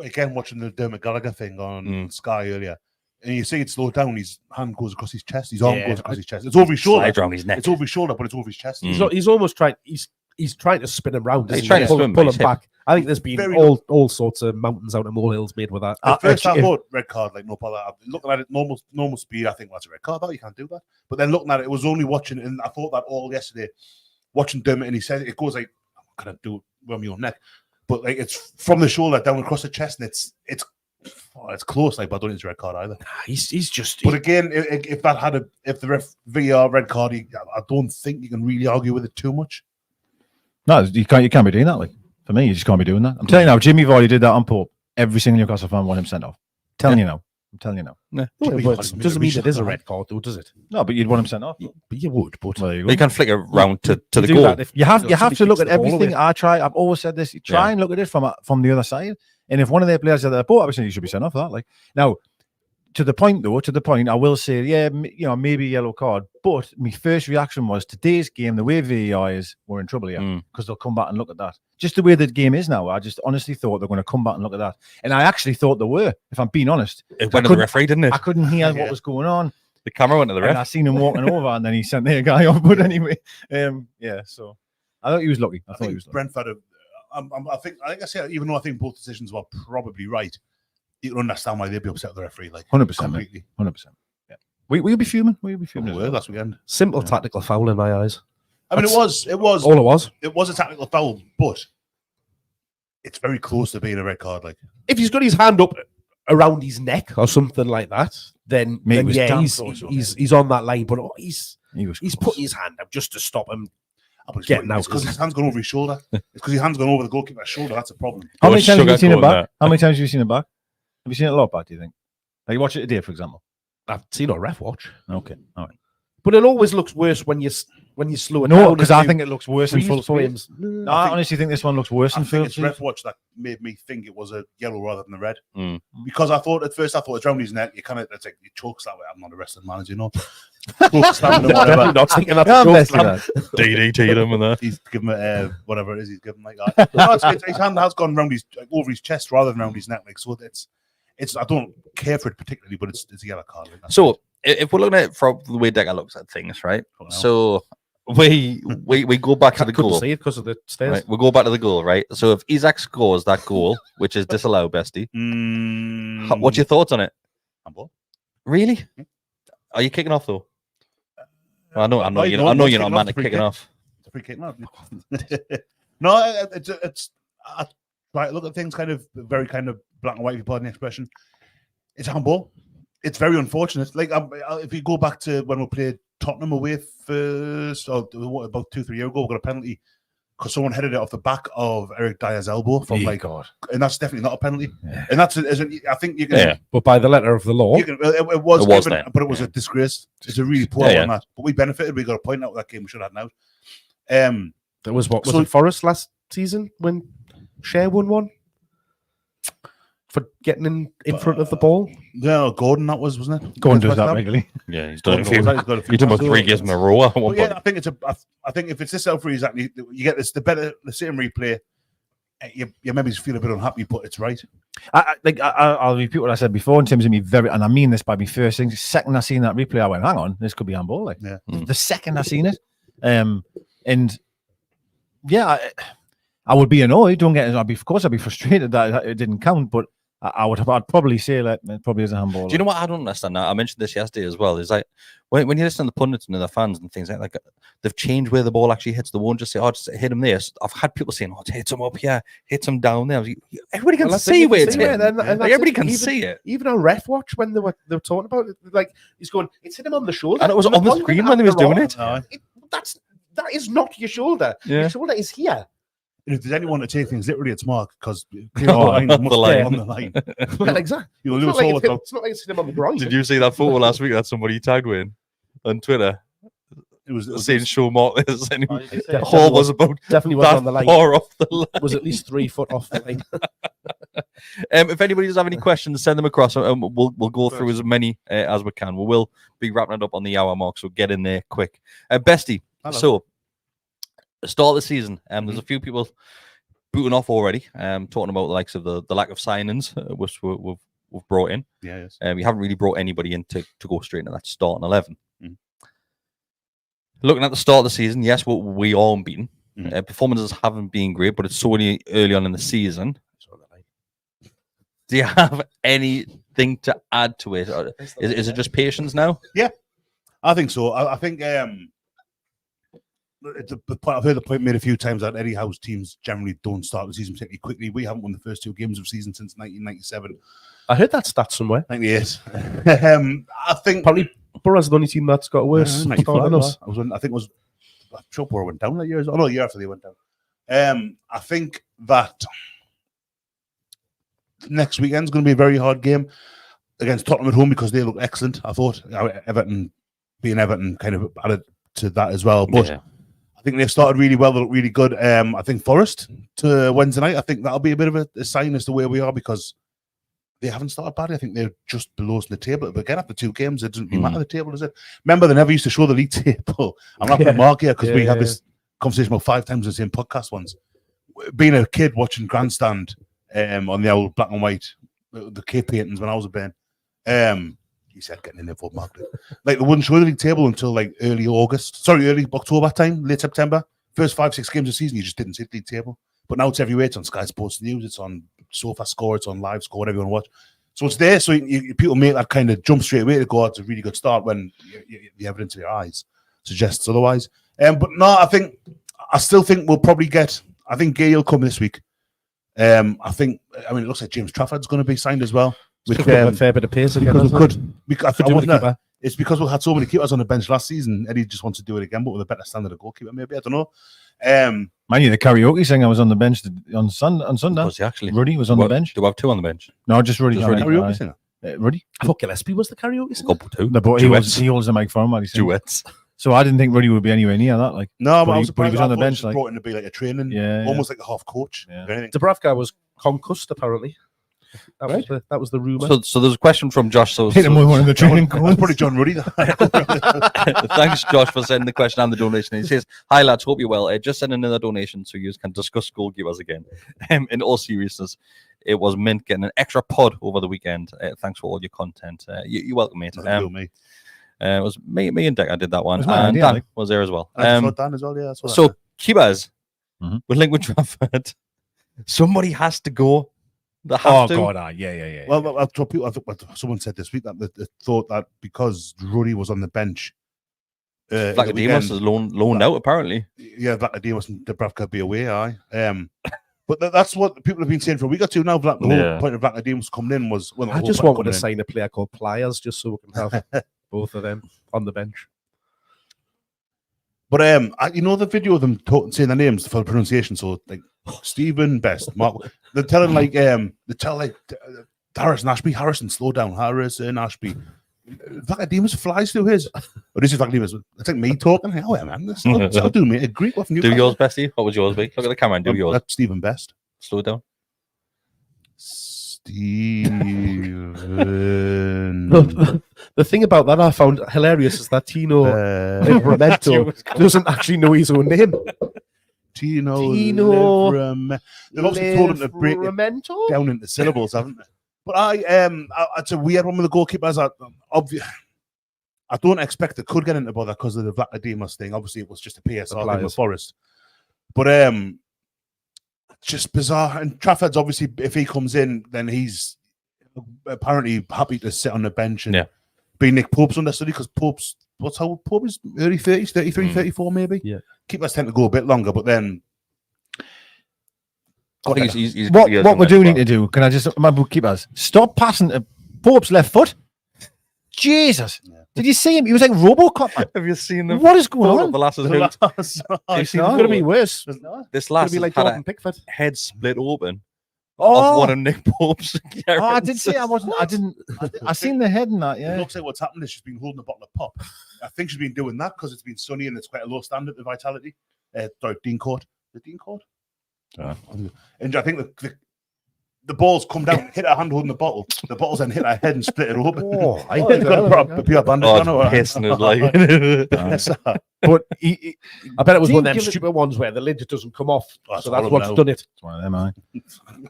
again, watching the Dermot Gallagher thing on Sky earlier, and you see it slow down. His hand goes across his chest. His arm goes across his chest. It's over his shoulder. Slides around his neck. It's over his shoulder, but it's over his chest. He's almost trying. He's trying to spin him round. He's isn't trying he? to spin, but pull he's him hit. back. I think there's been Very all sorts of mountains out of molehills made with that. At first, I actually, thought red card, like no bother. Looking at it, normal speed, I think that's a red card. You can't do that. But then looking at it, it was only watching, and I thought that all yesterday, watching Dermot, and he said it goes like, I'm not gonna do it on your neck, but like it's from the shoulder down across the chest, and it's close. Like, but I don't think it's a red card either. He's just. But again, if that had if the VR red card, I don't think you can really argue with it too much. No, you can't be doing that. Like for me, you just can't be doing that. I'm telling you now, Jimmy Vardy did that on Pope. Every single Newcastle fan wanted him sent off. I'm telling you now. Yeah. No, but Jimmy doesn't mean Vardy it is a shot red card, though, does it? No, but you'd want him sent off. But you would. But Well, there you go. You can flick it round to the do goal. that if- You have know, to somebody look kicks at the ball everything. away. I've always said this. You try and look at it from the other side. And if one of their players had that ball, I would say you should be sent off for that. Like now, to the point, I will say, yeah, maybe yellow card. But my first reaction was today's game, the way VAR is, we're in trouble here because they'll come back and look at that. Just the way the game is now, I just honestly thought they're going to come back and look at that. And I actually thought they were, if I'm being honest. It went to the referee, didn't it? I couldn't hear what was going on. The camera went to the And I ref. seen him walking over and then he sent their guy off. But anyway, yeah, so I thought he was lucky. I I thought he think was lucky. Brentford have. I think I said, even though I think both decisions were probably right, you can understand why they'd be upset with the referee. Like 100%, completely. 100%. Yeah. We'll be fuming. We'll be fuming. as Were well. last weekend. simple tactical foul in my eyes. I mean, it was All it was. a tactical foul, but it's very close to being a red card. Like If he's got his hand up around his neck or something like that, then, Mate, then was yeah, damn he's, close, he's on that line. But he's He was putting his hand up just to stop him It's getting out. because his hand's gone over his shoulder. It's because his hand's gone over the goalkeeper's shoulder. That's a problem. How many times have you seen it sugarcoating back? that. How many times have you seen it back? Have you seen it a lot back, do you think? Like, you watch it today, for example? I've seen a ref watch, Okay, all right. but it always looks worse when you slow it No, down. because I think it looks worse in full speed. frames. No, I honestly think this one looks worse I in think full it's speed. ref watch that made me think it was a yellow rather than a red. Mm. Because I thought it's around his neck. You kind of, it's like you chokes that way. I'm not a wrestling manager, you know. Choke slam or Definitely whatever. not thinking that's Yeah, a I'm joke, best man. with that. DDT them and that. He's given it whatever it is. He's given like that. No, his hand has gone around over his chest rather than around his neck. Like so, it's. I don't care for it particularly, but it's a yellow card. Like, So if we're looking at it from the way Decker looks at things, right? So we go back to the Couldn't goal. see it because of the stairs. Right? We'll go back to the goal, right? So if Isaac scores that goal, which is disallowed, Bestie, what's your thoughts on it? handball. Really? Are you kicking off though? I know No, you're no, not kicking mad off, at free kicking kick. off. It's a free kick, no. No, it's. I try to look at things kind of very kind of black and white. If you pardon the expression, it's a handball. It's very unfortunate. Like if you go back to when we played Tottenham away first, or about 2-3 years ago, we got a penalty because someone headed it off the back of Eric Dyer's elbow from God. and that's definitely not a penalty. Yeah. And that's I think you can. Yeah. But by the letter of the law, You can, it was It was given, then. but it was a disgrace. It's a really poor Yeah, one. That, but we benefited. We got a point out of that game. We should have had now. there was what was So- it Forest last season when Shea won one for getting in front of the ball. No, Gordon, that was, wasn't it? Gordon does that West Ham? regularly. Yeah, he's done it a Gordon few. knows that, he's got a few He's done about times. 3 games in a row at one But yeah, point. I think I think if it's this out for exactly, you get this the same replay. You maybe just feel a bit unhappy, but it's right. I'll repeat what I said before in terms of me and I mean this by me first thing. Second I seen that replay, I went, hang on, this could be handball. Like Yeah. the second I seen it, and yeah, I would be annoyed. Don't get it. Of course, I'd be frustrated that it didn't count, but I'd probably say that it probably is a handball. Do you know what I don't understand now? I mentioned this yesterday as well. Is like when you listen to the pundits and the fans and things like they've changed where the ball actually hits. They won't just say, "Oh, just hit him there." I've had people saying, "Oh, it hits him up here, hits him down there." Everybody can see where it's hit. Like, everybody can see it. Even on ref watch when they were talking about it, like he's going, it's hit him on the shoulder, And it was And on the point screen at when he was the doing wrong- it. No. That is not your shoulder. Yeah. Your shoulder is here. And if there's anyone to take things literally, it's Mark because Oh, line must the be line. on the line. Well, exactly. You'll It's lose not, like all it's, about. it's not like it's hit him on the ground. Did you see that photo last week that somebody tagged in on Twitter It was saying show Mark this and Oh, you did say the hole was about Definitely was that on the line. far off the line. Was at least 3 foot off the line. If anybody does have any questions, send them across. We'll go through as many as we can. We will be wrapping it up on the hour mark, so get in there quick. Bestie, Hello. so the start of the season, there's a few people booting off already. Talking about the likes of the lack of signings, which we've brought in. Yeah, yes. You haven't really brought anybody in to go straight into that starting 11. Mhm. Looking at the start of the season, yes, we are unbeaten. Mhm. Performances haven't been great, but it's so early on in the season. Do you have anything to add to it? Or is it just patience now? I think so. I think I've heard the point made a few times that Eddie Howe's teams generally don't start the season particularly quickly. We haven't won the first 2 games of the season since 1997, I heard that stat somewhere. 98. I think Apparently, Borough's the only team that's got a worse start 95, than us. I think it was. I'm sure Borough went down that year. Oh no, a year after they went down. I think that next weekend's going to be a very hard game against Tottenham at home because they look excellent. I thought Everton kind of added to that as well, but. Yeah. I think they've started really well. They look really good. I think Forest to Wednesday night. I think that'll be a bit of a sign as to where we are because they haven't started badly. I think they're just below us in the table. But again, after 2 games, it doesn't really matter the table, does it? Remember, they never used to show the league table. I'm not going to mark here because we had this conversation about 5 times in the same podcast once. Being a kid watching Grandstand on the old black and white, the Cape paintings when I was a Ben. He said getting in there for market. Like they wouldn't show the league table until like early October time, late September. First 5-6 games of the season, you just didn't see the league table. But now it's everywhere. It's on Sky Sports News, it's on Sofa Score, it's on Live Score, whatever you want to watch. So it's there. So people make that kind of jump straight away to go, oh, it's a really good start when the evidence of your eyes suggests otherwise. But no, I still think we'll probably get. I think Gay will come this week. It looks like James Trafford's going to be signed as well. With, Picked up a fair bit of pace again. because we hasn't it? could. Because Could do with a keeper. it's because we had so many keepers on the bench last season, and he just wants to do it again, but with a better standard of goalkeeper, maybe. I don't know. Mind you, the karaoke singer was on the bench on Sunday. Was he actually? Ruddy was on the bench. Do we have two on the bench? No, just Ruddy. Just no, Ruddy. Karaoke singer. Ruddy. I thought Gillespie was the karaoke singer. Couple two. No, but he holds the mic for him while he sings. Duets. So I didn't think Ruddy would be anywhere near that. Like, No, but I he was surprised. was on the I thought bench. he was Like, brought in to be like a training, Yeah, almost like a half coach. Yeah. Or anything. Dubravka was concussed, apparently. That was the rumour. So there's a question from Josh. So hit him with one of the training That's codes. probably John Ruddy. thanks, Josh, for sending the question and the donation. He says, "Hi lads, hope you're well. Just send another donation so you can discuss goalkeepers again." In all seriousness, it was mint getting an extra pod over the weekend. Thanks for all your content. You're welcome, mate. Me. It was me and Dick. I did that one, It was my and idea, Dan like. was there as well. I saw Dan as well. Yeah. So keepers, Mhm. with Lincoln Trafford, somebody has to go. They Oh have to. God, yeah. Well, I told people. I think someone said this week that they thought that because Ruddy was on the bench, Vlachodimos is loaned out apparently. yeah, Vlachodimos and Dubravka be away. But that's what people have been saying for a week or two now. The whole point of Vlachodimos coming in was. Well, I just wanted to sign a player called Pliers just so we can have both of them on the bench. But you know the video of them saying their names for the pronunciation. So like Stephen Best, Mark, they're telling Harrison Ashby, Harrison, slow down, Harrison Ashby. Vlachodimos flies through his. Or this is Vlachodimos. It's like me talking. Oh yeah, man, I'll do me a Greek with Do yours, Bestie. What would yours be? Look at the camera and do yours. That's Stephen Best. Slow it down. Stephen. The thing about that I found hilarious is that Tino Livramento doesn't actually know his own name. Tino. Livramento. They've obviously told him to break it down into syllables, haven't they? But it's a weird one with the goalkeepers. I don't expect they could get into bother because of the Vlachodimos thing. Obviously, it was just a PSR thing with Forest. But just bizarre. And Trafford's obviously, if he comes in, then he's apparently happy to sit on the bench and be Nick Pope's understudy because Pope is early 30s, 33, 34 maybe. Yeah. Keepers tend to go a bit longer, but then I think he's What we do need to do, can I just, my bookkeepers, stop passing to Pope's left foot. Jesus. Yeah. Did you see him? He was like Robocop, man. Have you seen them? What is going on? The last is It's going to be worse. this last Be like had Jordan a Pickford. head split open of Oh, one of Nick Pope's. I did see. I seen the head in that. It Yeah. looks like what's happened is she's been holding a bottle of pop. I think she's been doing that because it's been sunny and it's quite a low standard of vitality. Sorry, Dean Court. The Dean Court? And I think the balls come down, hit her hand holding the bottle. The bottles then hit her head and split it open. Oh, I It's got a pure bandage on Oh, her. pissing it like. But I bet it was one of them Give it- stupid ones where the lid just doesn't come off. Oh, So all that's of what's them done it. it's one of them, aye.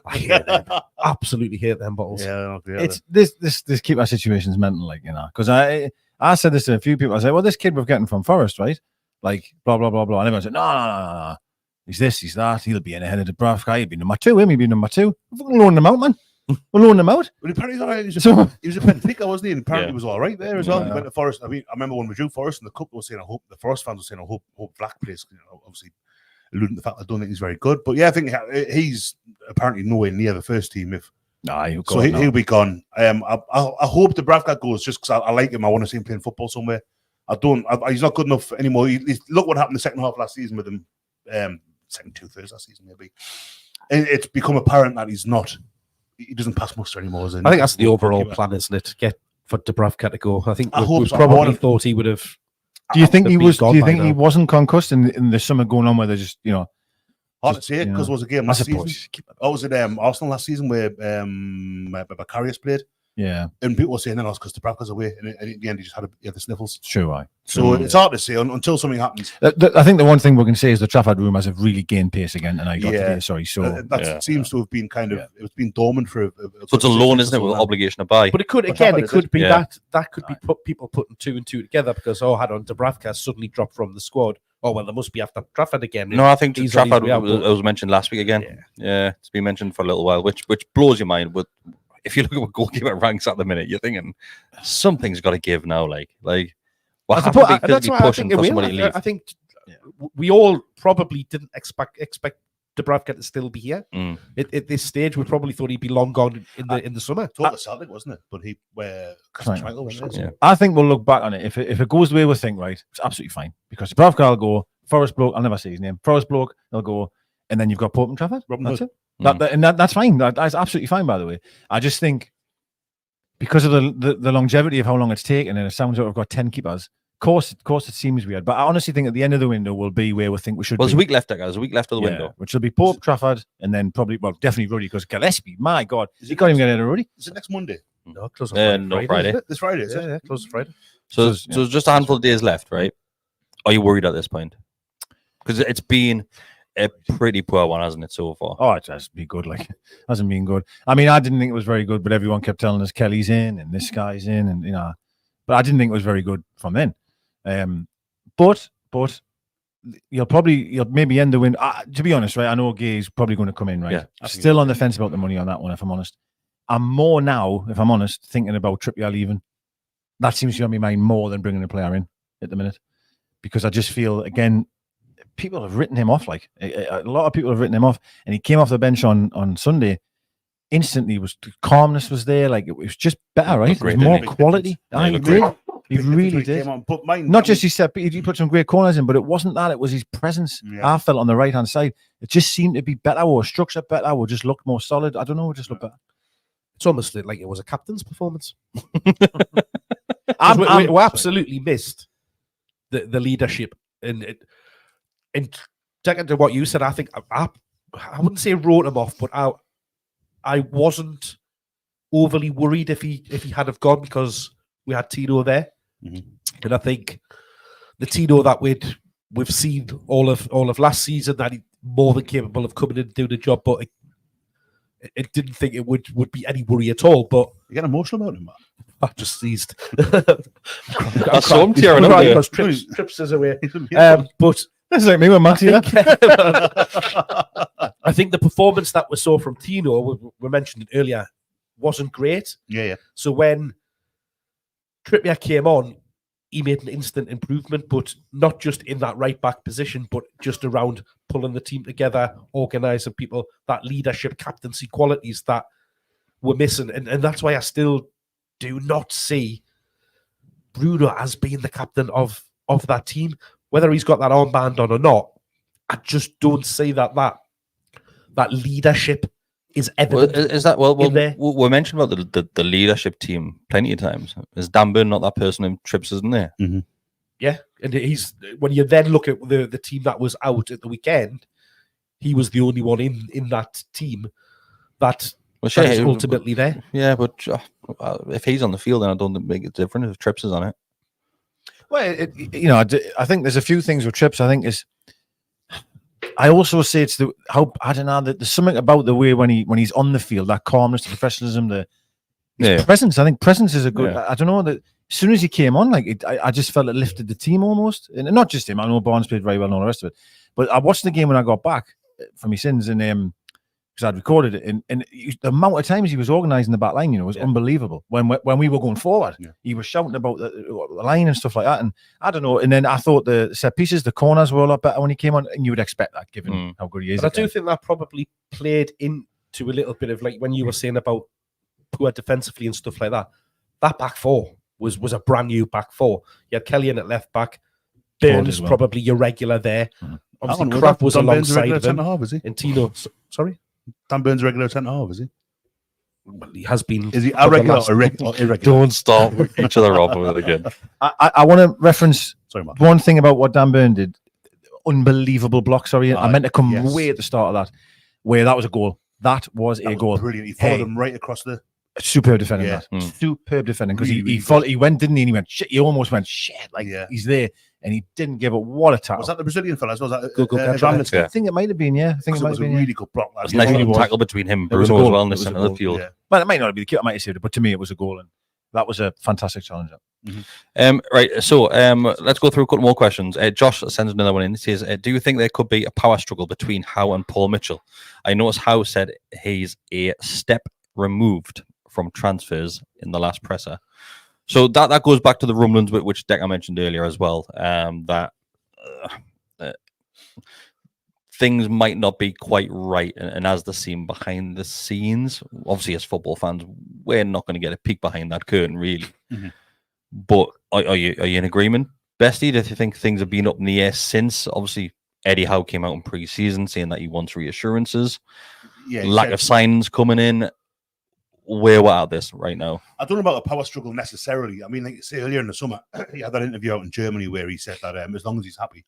I hate them. Absolutely hate them bottles. Yeah, It's this keeper situation is mental, like, you know, because I said this to a few people. I said, well, this kid we're getting from Forest, right? Like, blah blah blah blah, and everyone said, no. He's this, he's that. He'll be in ahead of the Dubravka. He'll be number two. He'll be number two. We're fucking loaning him out, man. We're loaning him out. But apparently he was So- a Benfica, wasn't he? And apparently Yeah. he was all right there as well. Yeah. He went to Forest. I mean, I remember when we drew Forest and the cup was saying, I hope the Forest fans were saying, I hope Black plays. You know, obviously, alluding to the fact I don't think he's very good. But yeah, I think he's apparently nowhere near the first team. He'll be gone. I hope the Dubravka goes just because I like him. I want to see him playing football somewhere. He's not good enough anymore. Look what happened the second half last season with him. Second 2/3 last season, maybe. It's become apparent that he doesn't pass muster anymore. I think that's the overall plan, isn't it? Get for Dubravka to go. I think I we hope so. probably thought he would have. Do you think to he be was? gone Do you by think he now. wasn't concussed in the summer going on where they just, you know? Hard to Just, say you because know, it was a game I last season. suppose. Oh, was it Arsenal last season where Bakarius played? Yeah, And people were saying that was because Dubravka's away, and in the end he just had the sniffles. it's true. Aye. So it's hard to say until something happens. I think the one thing we can say is the Trafford rumours have really gained pace again, and I got Yeah. today. Sorry, so That seems to have been kind of it's been dormant for. So it's a loan, isn't it, with obligation to buy? But it could But again. Trafford It could be Yeah. that could be people putting two and two together because had on Dubravka suddenly dropped from the squad. Oh well, there must be after Trafford again. No, I think He's on his Trafford way out, was mentioned last week again. Yeah, it's been mentioned for a little while, which blows your mind. But if you look at what goalkeeper ranks at the minute, you're thinking something's got to give now. Like what have to be physically pushing for somebody to leave? I think we all probably didn't expect Dubravka to still be here. Mm. At this stage, we probably thought he'd be long gone in the summer. Thought the Celtic, wasn't it? But he I think we'll look back on it. If it goes the way we think, right, it's absolutely fine. Because Dubravka will go, Forest bloke, I'll never say his name, Forest bloke, he'll go, and then you've got Pope and Trafford. That's it. That's fine. That's absolutely fine, by the way. I just think because of the longevity of how long it's taken, and it sounds like we've got 10 keepers. Of course, it seems weird, but I honestly think at the end of the window will be where we think we should. Well, be. there's a week left, guys. There's a week left of the window, which will be Pope, Trafford, and then probably, definitely Ruddy, because Gillespie, my God, you can't even get out of Ruddy. Is it next Monday? No, close on Friday. This Friday, is it? Yeah, close on Friday. So there's just a handful of days left, right? Are you worried at this point? Because it's been a pretty poor one, hasn't it, so far? Oh, it hasn't been good. Like, hasn't been good. I mean, I didn't think it was very good, but everyone kept telling us Kelly's in and this guy's in, and but I didn't think it was very good from then. But you'll maybe end the win. To be honest, right? I know Gay's probably going to come in, right? Yeah, still on the fence about the money on that one, if I'm honest. I'm more now, if I'm honest, thinking about Trippier leaving. That seems to be on my mind more than bringing a player in at the minute, because I just feel, again, people have written him off. Like a lot of people have written him off, and he came off the bench on Sunday. Instantly, calmness was there. Like it was just better, right? Great, it was more quality. He really did. Not just he put some great corners in, but it wasn't that. It was his presence. Yeah. I felt on the right hand side. It just seemed to be better, or structured better, or just looked more solid. I don't know. It just looked better. It's almost like it was a captain's performance. We absolutely missed the leadership, and second to what you said, I think I wouldn't say wrote him off, but I wasn't overly worried if he had have gone, because we had Tino there, and I think the Tino that we've seen all of last season, that he's more than capable of coming in and doing the job, but it didn't think it would be any worry at all. But you get emotional about him, man. I just seized. I saw him tearing up because Trips is away. But that's like me with Matty. I think the performance that we saw from Tino, we mentioned it earlier, wasn't great. Yeah. So when Trippier came on, he made an instant improvement, but not just in that right back position, but just around pulling the team together, organising people, that leadership, captaincy qualities that we're missing. And that's why I still do not see Bruno as being the captain of that team. Whether he's got that armband on or not, I just don't see that leadership is evident. Well, is that we mentioned about the leadership team plenty of times. Is Dan Burn not that person in Trips, isn't there? Mm-hmm. Yeah, and when you then look at the team that was out at the weekend, he was the only one in that team that was ultimately there. Yeah, but if he's on the field, then I don't think it makes it different if Trips is on it. Well, I think there's a few things with Trips. I think I also say it's I don't know, there's something about the way when he's on the field, that calmness, the professionalism, his presence. I think presence is a good. Yeah. I don't know that as soon as he came on, I just felt it lifted the team almost, and not just him. I know Barnes played very well and all the rest of it, but I watched the game when I got back from my sins, and because I'd recorded it, and the amount of times he was organising the back line, was unbelievable. When we were going forward, he was shouting about the line and stuff like that. And I don't know. And then I thought the set pieces, the corners were a lot better when he came on, and you would expect that given how good he is. But I do think that probably played into a little bit of like when you were saying about poor defensively and stuff like that. That back four was a brand new back four. You had Kelly in at left back. Burns probably your regular there. Obviously, Crap was alongside of him. And Tino, sorry. Dan Burns regular centre-half, is he? Well, he has been. Is he irregular or irregular? Don't start each other off with it again. I want to reference one thing about what Dan Burn did. Unbelievable block. Sorry, I meant to come way at the start of that, where that was a goal. That was a goal. Brilliant. He followed him right across the. Superb defending. Superb defending, because he followed. He went, didn't he? And he went shit. He almost went shit. He's there. And he didn't give it. What a tackle! Was that the Brazilian fella? Was that I think it might have been. Yeah, I think it might have been. A really good block. It was a nice little tackle between him and Bruno as well in the centre of the field. Yeah. Well, it might not be the keeper. I might have saved it, but to me, it was a goal, and that was a fantastic challenge. Right. So let's go through a couple more questions. Josh sends another one in. He says, "Do you think there could be a power struggle between Howe and Paul Mitchell? I noticed Howe said he's a step removed from transfers in the last presser." So that goes back to the rumblings which Decker mentioned earlier as well. That things might not be quite right. And as the scene behind the scenes, obviously as football fans, we're not going to get a peek behind that curtain, really. Mhm. But are you in agreement, Bestie? Do you think things have been up in the air since? Obviously, Eddie Howe came out in pre-season saying that he wants reassurances. Yeah, Lack of signings coming in. Where we're at this right now. I don't know about a power struggle necessarily. I mean, like you say earlier in the summer, he had that interview out in Germany where he said that as long as he's happy,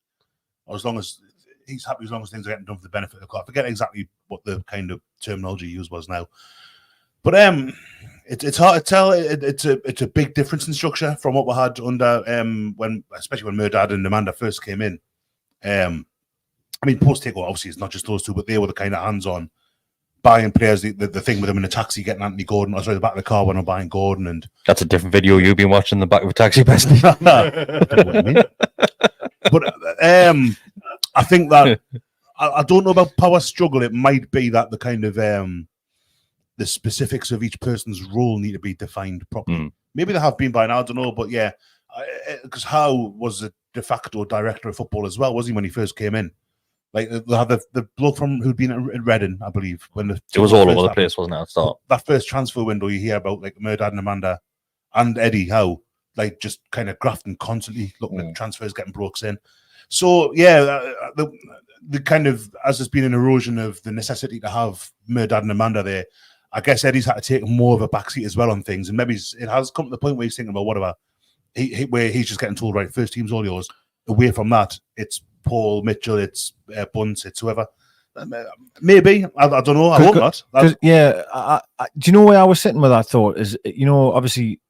or as long as he's happy, as long as things are getting done for the benefit of the club. I forget exactly what the kind of terminology used was now, but it's hard to tell. It's a big difference in structure from what we had under especially when Murdad and Amanda first came in. I mean, post takeover obviously it's not just those two, but they were the kind of hands-on. Buying players, the thing with them in a taxi, getting Anthony Gordon. I was the back of the car when I'm buying Gordon, and that's a different video you've been watching in the back of a taxi, Bestie. But I think that I don't know about power struggle. It might be that the kind of the specifics of each person's role need to be defined properly. Maybe they have been by now. I don't know, but yeah, because Howe was a de facto director of football as well, was he, when he first came in? Like they had the bloke from who'd been at Reading, I believe. When it was all over the place, wasn't it? So that first transfer window, you hear about like Murdad and Amanda and Eddie Howe, like just kind of grafting constantly, looking at transfers, getting brokes in. So yeah, the kind of, as there's been an erosion of the necessity to have Murdad and Amanda there, I guess Eddie's had to take more of a backseat as well on things, and maybe it has come to the point where he's thinking about whatever, where he's just getting told, right, first team's all yours. Away from that, it's Paul Mitchell, it's Bunce, it's whoever. Maybe I don't know. I hope not. Yeah, do you know where I was sitting with that thought? Is, you know, obviously,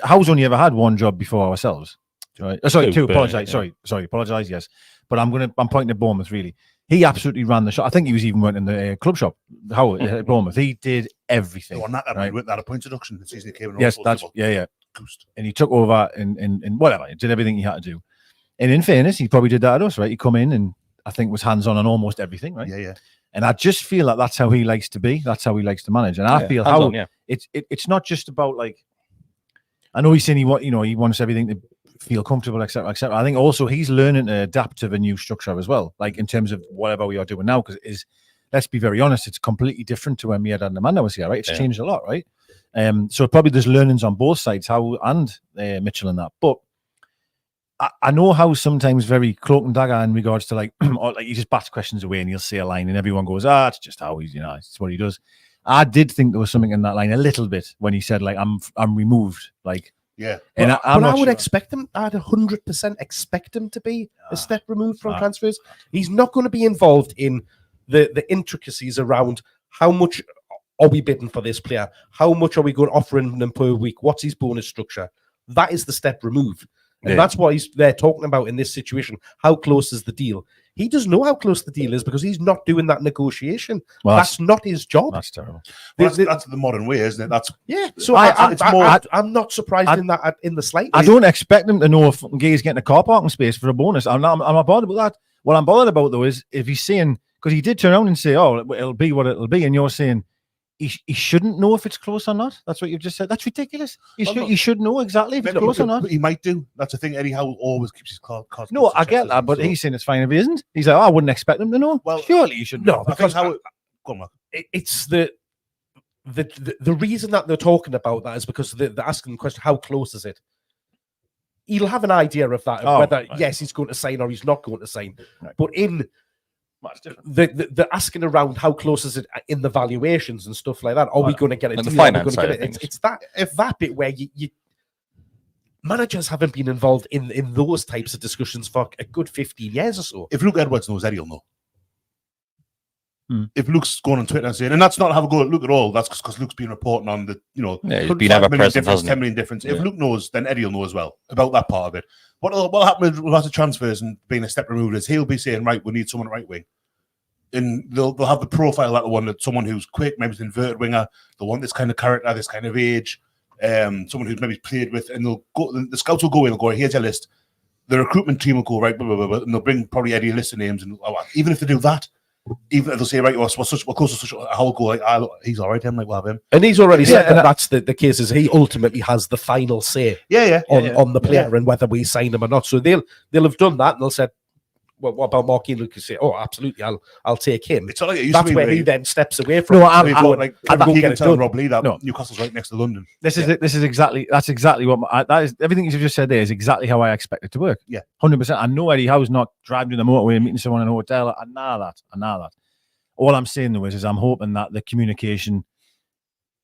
Howe's only ever had one job before ourselves, right? Sorry, two. Apologise. Yeah. Sorry. Apologise. Yes, but I'm pointing at Bournemouth. Really, he absolutely ran the shop. I think he was even went in the club shop. How at Bournemouth, he did everything. On that, right? With that a point deduction, the season he came in. Yes, that's yeah. And he took over and whatever, he did everything he had to do. And in fairness, he probably did that at us, right? He come in and I think was hands-on on almost everything, right? Yeah. And I just feel like that's how he likes to be. That's how he likes to manage. And I feel how it's not just about, like, I know he's saying he wants everything to feel comfortable, etc., etc. I think also he's learning to adapt to the new structure as well, like in terms of whatever we are doing now, because it is, let's be very honest, it's completely different to when Mia and Amanda was here, right? It's changed a lot, right? So probably there's learnings on both sides, how and Mitchell and that, but I know how sometimes very cloak and dagger in regards to like he just bats questions away and he'll say a line and everyone goes, it's just how he's, it's what he does. I did think there was something in that line a little bit when he said, like, I'm removed, like, yeah. And I would expect him. I'd 100% expect him to be a step removed from transfers. He's not going to be involved in the intricacies around how much are we bidding for this player, how much are we going to offer him per week, what's his bonus structure. That is the step removed. And that's what they're talking about in this situation. How close is the deal? He doesn't know how close the deal is because he's not doing that negotiation. Well, that's not his job. That's terrible. Well, that's the modern way, isn't it? That's So I'm not surprised in that in the slightest. I don't expect him to know if Gay's getting a car parking space for a bonus. I'm not bothered about that. What I'm bothered about though is if he's saying, because he did turn around and say, it'll be what it'll be, and you're saying he shouldn't know if it's close or not. That's what you've just said. That's ridiculous. He should know exactly if it's close or not. But he might do. That's the thing. Eddie Howe always keeps his cards. No, I get that, but he's saying it's fine if he isn't. He's like, I wouldn't expect him to know. Well, surely you should know. Because it's the reason that they're talking about that is because they're asking the question, how close is it? He'll have an idea of that, whether yes, he's going to sign or he's not going to sign. Right. But in the asking around how close is it in the valuations and stuff like that, are we going to get it? The finance side of things. It's that bit where you managers haven't been involved in those types of discussions for a good 15 years or so. If Luke Edwards knows, Eddie will know. If Luke's going on Twitter and saying, and that's not have a go at Luke at all, that's because Luke's been reporting on the, he's been ever present, hasn't he? 10 million difference. If Luke knows, then Eddie will know as well about that part of it. What happened with lots of transfers and being a step removed is he'll be saying, right, we need someone at right wing. And they'll have the profile that the one that someone who's quick, maybe it's an inverted winger, the one this kind of character, this kind of age, someone who's maybe played with, and they'll go. The scouts will go in and go, here's your list. The recruitment team will go, right, blah, blah, blah, blah, and they'll bring probably Eddie a list of names. And even if they do that, even if they'll say, right, we're close to such a whole go, like, he's all right, I'm like, we'll have him. And he's already said that's the case, is he ultimately has the final say on the player and whether we sign him or not. So they'll have done that and they'll say, well, what about Marquis Lucas? Say, oh, absolutely, I'll take him. It's not like it used That's to be where he where then steps away from. No, it. we've got like I'd Kevin get Keegan it telling done. Rob Lee that No. Newcastle's right next to London. This is exactly what that is. Everything you've just said there is exactly how I expect it to work. Yeah. 100%. I know Eddie Howe's not driving to the motorway and meeting someone in a hotel. I know that. All I'm saying though is I'm hoping that the communication,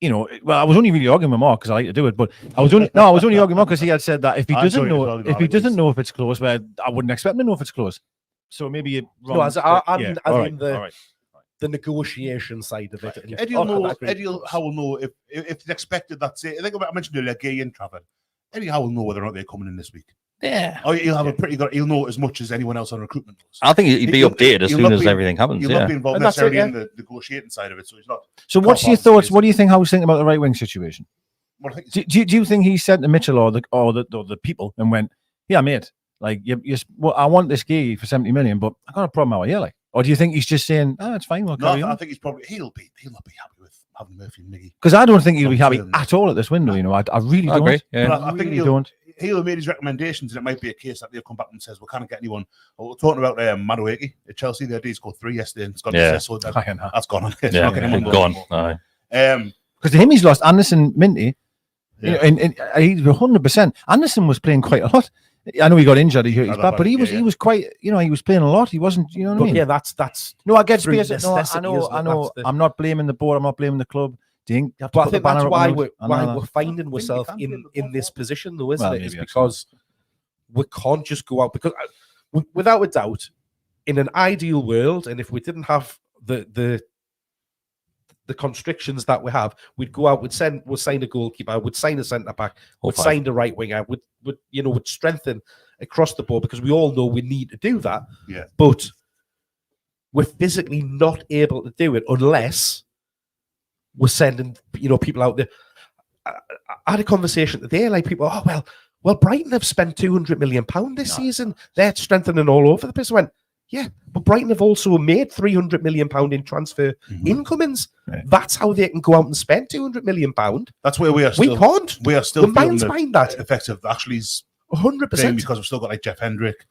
I was only really arguing with Mark because I like to do it, but I was only arguing with Mark because he had said that if he doesn't know if it's close, well, I wouldn't expect him to know if it's close. So maybe you're wrong. No, as in the negotiation side of it. Eddie Howe will know if it's expected. That's it. I think I mentioned earlier, Gay and Trafford. Eddie Howe will know whether or not they're coming in this week. Yeah. Oh, he'll have a pretty good. He'll know as much as anyone else on recruitment knows. I think he'd be updated as soon as everything happens. He'll not be involved necessarily in the negotiating side of it, so he's not. So, what's your thoughts? What do you think Howe's thinking about the right wing situation? Do you think he said to Mitchell or the people and went, "Yeah, mate, like I want this gig for 70 million, but I got a problem out here, like." Or do you think he's just saying, "Oh, it's fine, we'll carry on"? I think he'll not be happy with having Murphy and Miggy. Because I don't think he'll be happy at all at this window. I really don't. Agree, yeah. But I think he'll have made his recommendations, and it might be a case that they'll come back and says, "We can't get anyone." We're talking about Madueke at Chelsea. The idea scored 3 yesterday, and it's got so that's gone. Gone. Because to him, he's lost Anderson, Minty. Yeah. And he's 100%. Anderson was playing quite a lot. I know he got injured, he hurt his back, but he was quite, he was playing a lot. He wasn't, what I mean? Yeah, that's. No, I get space. No, I know. I'm not blaming the board. I'm not blaming the club. But I think that's why we're finding ourselves in this position, though, isn't it? Is because we can't just go out, because without a doubt, in an ideal world, and if we didn't have the constrictions that we have, we'd go out, we'd sign a goalkeeper, we'd sign a centre back, we'd sign the right winger, would strengthen across the board, because we all know we need to do that. Yeah. But we're physically not able to do it unless we're sending people out there. I had a conversation today, like people, well, Brighton have spent £200 million this season. They're strengthening all over the place. I went, yeah, but Brighton have also made £300 million in transfer incomings. Right. That's how they can go out and spend £200 million. That's where we are. We can't. We are still feeling the effect of Ashley's 100%, because we've still got like Jeff Hendrick,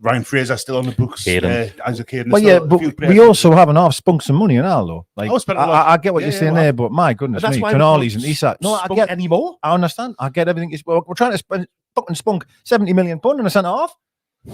Ryan Fraser still on the books. Isaac Hayden. Well, yeah, but we also have half spunk some money in Allo. Like, I get what you're saying there, but my goodness me, Canales and Isak. No, I get anymore. I understand. I get everything. We're trying to spend fucking spunk £70 million on a centre half.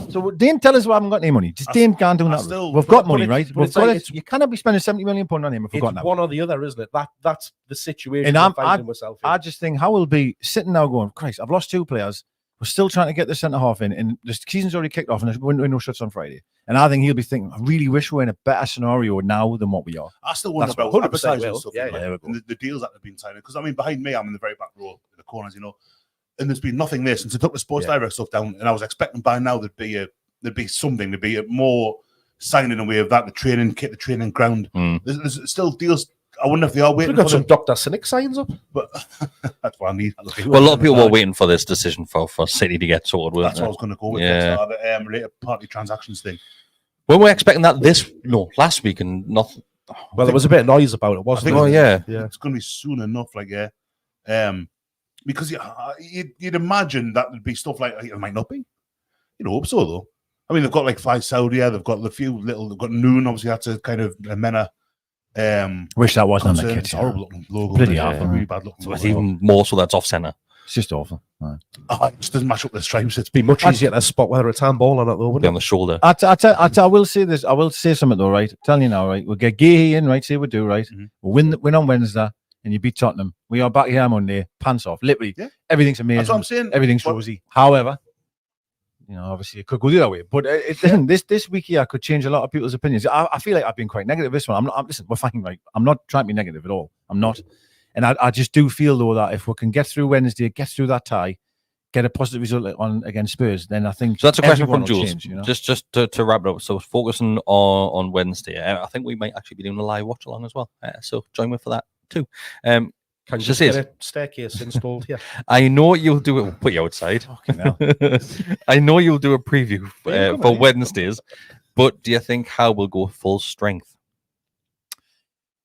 So don't tell us we haven't got any money. Just can't do that. We've got money, right? We've got it. You cannot be spending £70 million on him if we've got that. One or the other, isn't it? That's the situation I'm finding myself in. I just think how we'll be sitting now going, Christ, I've lost 2 players. We're still trying to get the centre half in, and the season's already kicked off, and the window shuts on Friday. And I think he'll be thinking, I really wish we're in a better scenario now than what we are. I still wonder about advertising and stuff, the deals that have been signed. Because I mean, behind me, I'm in the very back row in the corners, and there's been nothing there since I took the Sports Direct stuff down, and I was expecting by now there'd be something, there'd be more signing away of that, the training kit, the training ground. There's still deals. I wonder if they are waiting. We've got some Dr. Cynic signs up, but that's what I need. Well, a lot of people were waiting for this decision for City to get sorted. That's what I was going to go with. The related party transactions thing. When we're expecting that last week and nothing. Well, there was a bit of noise about it, wasn't it? Yeah. It's going to be soon enough, because you'd imagine that would be stuff like it might not be. Hope so though. I mean, they've got like Fly Saudi, they've got they've got Noon. Obviously, that's a kind of Mena. Wish that wasn't on the kit. It's horrible looking logo. Pretty awful. Really bad looking. So even more so that's off centre. It's just awful. Right. It just doesn't match up the stripes. It'd be much easier to spot whether it's handball or not, though, wouldn't it? On the shoulder. I will say this. I will say something though, right? I'm telling you now, right? We'll get Gahey in, right? Say we do, right? Mm-hmm. We'll win on Wednesday, and you beat Tottenham. We are back here Monday, pants off, literally. Yeah. Everything's amazing. That's what I'm saying. Everything's rosy. However, obviously it could go the other way. But this week here could change a lot of people's opinions. I feel like I've been quite negative this one. Listen, we're fine, right? I'm not trying to be negative at all. I'm not. And I just do feel though that if we can get through Wednesday, get through that tie, get a positive result on against Spurs, then I think so. That's a question from Jules. Change, Just to wrap it up. So focusing on Wednesday, I think we might actually be doing a live watch along as well. So join me for that too. Can you just get a staircase installed here? I know you'll do it. We'll put you outside. I know you'll do a preview for Wednesdays, but do you think Howe will go full strength?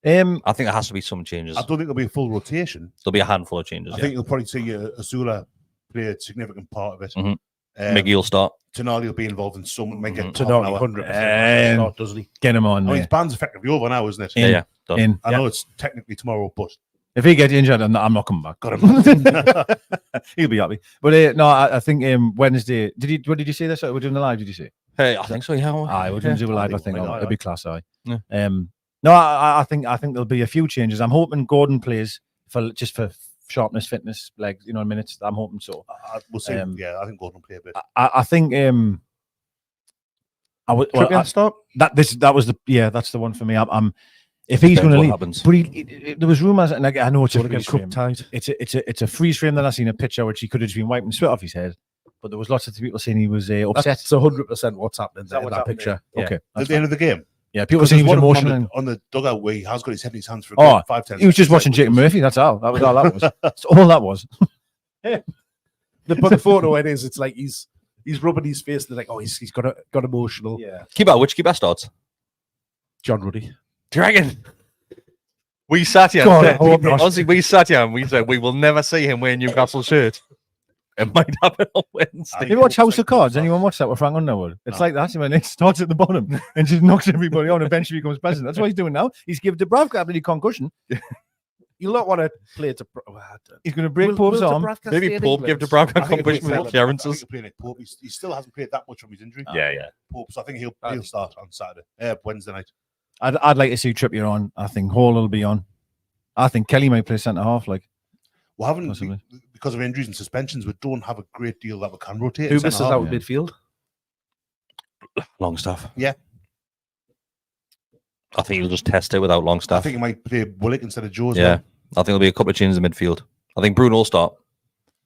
I think there has to be some changes. I don't think there'll be a full rotation. There'll be a handful of changes. I think you'll probably see Azula play a significant part of it. Mm-hmm. Miggy will start. Tonali will be involved in some. Might get Tonali, 100%. Um, Doesn't he? Get him on I mean, there. his ban's effectively over now, isn't it? Yeah, done. In. I know it's technically tomorrow, but If he gets injured, I'm not coming back. got him. He'll be happy. But no, I think Wednesday. What did you say this? We're doing the live. Did you say? Hey, I think so. Yeah. Aye, we're doing the live. I think Aye. it'll be class. Aye. Yeah. No, I think there'll be a few changes. I'm hoping Gordon plays for sharpness, fitness, legs. Minutes. I'm hoping so. We'll see. I think Gordon will play a bit. I think I would start. That was that's the one for me. I'm if he's going to leave, happens. but there was rumours, and I know it's a Gonna freeze get frame. cup-tied. It's a freeze frame that I seen a picture which he could have just been wiping sweat off his head, but there was lots of people saying he was upset. That's 100% what's happening there in what's that happening picture. there? Okay, At that's the end of the game, yeah, people saying he was emotional. on the dugout where he has got his head in his hands for Oh, 5-10 he was just seconds. watching Jacob Murphy. That's all. That was all that was. That's all that was. But the photo it is, it's like he's rubbing his face. And they're like, oh, he's got emotional. Yeah. Which keeper starts? John Ruddy. Do you reckon? We sat here. God, I hope not. Honestly, we sat here and we said we will never see him wearing Newcastle shirt. It might happen on Wednesday. Have you watched House of Cards? Anyone watch that with Frank Underwood? It's like that when it starts at the bottom and just knocks everybody on and eventually becomes president. That's what he's doing now. He's given Dubravka a bloody concussion. You'll not want to play to. He's going to break Pope's arm. Maybe Pope give Dubravka I think he'll competition play with that. I think clearances. he'll play Nick Pope. He still hasn't played that much from his injury. Yeah. Pope, so I think he'll start on Saturday, Wednesday night. I'd like to see Trippier on. I think Hall will be on. I think Kelly might play centre half. We haven't Possibly. because of injuries and suspensions. We don't have a great deal that we can rotate. Who in misses centre out half. in midfield? Longstaff. Yeah. I think he'll just test it without I Longstaff. think he might play Willock instead of Joe. Yeah. I think there'll be a couple of changes in midfield. I think Bruno will start,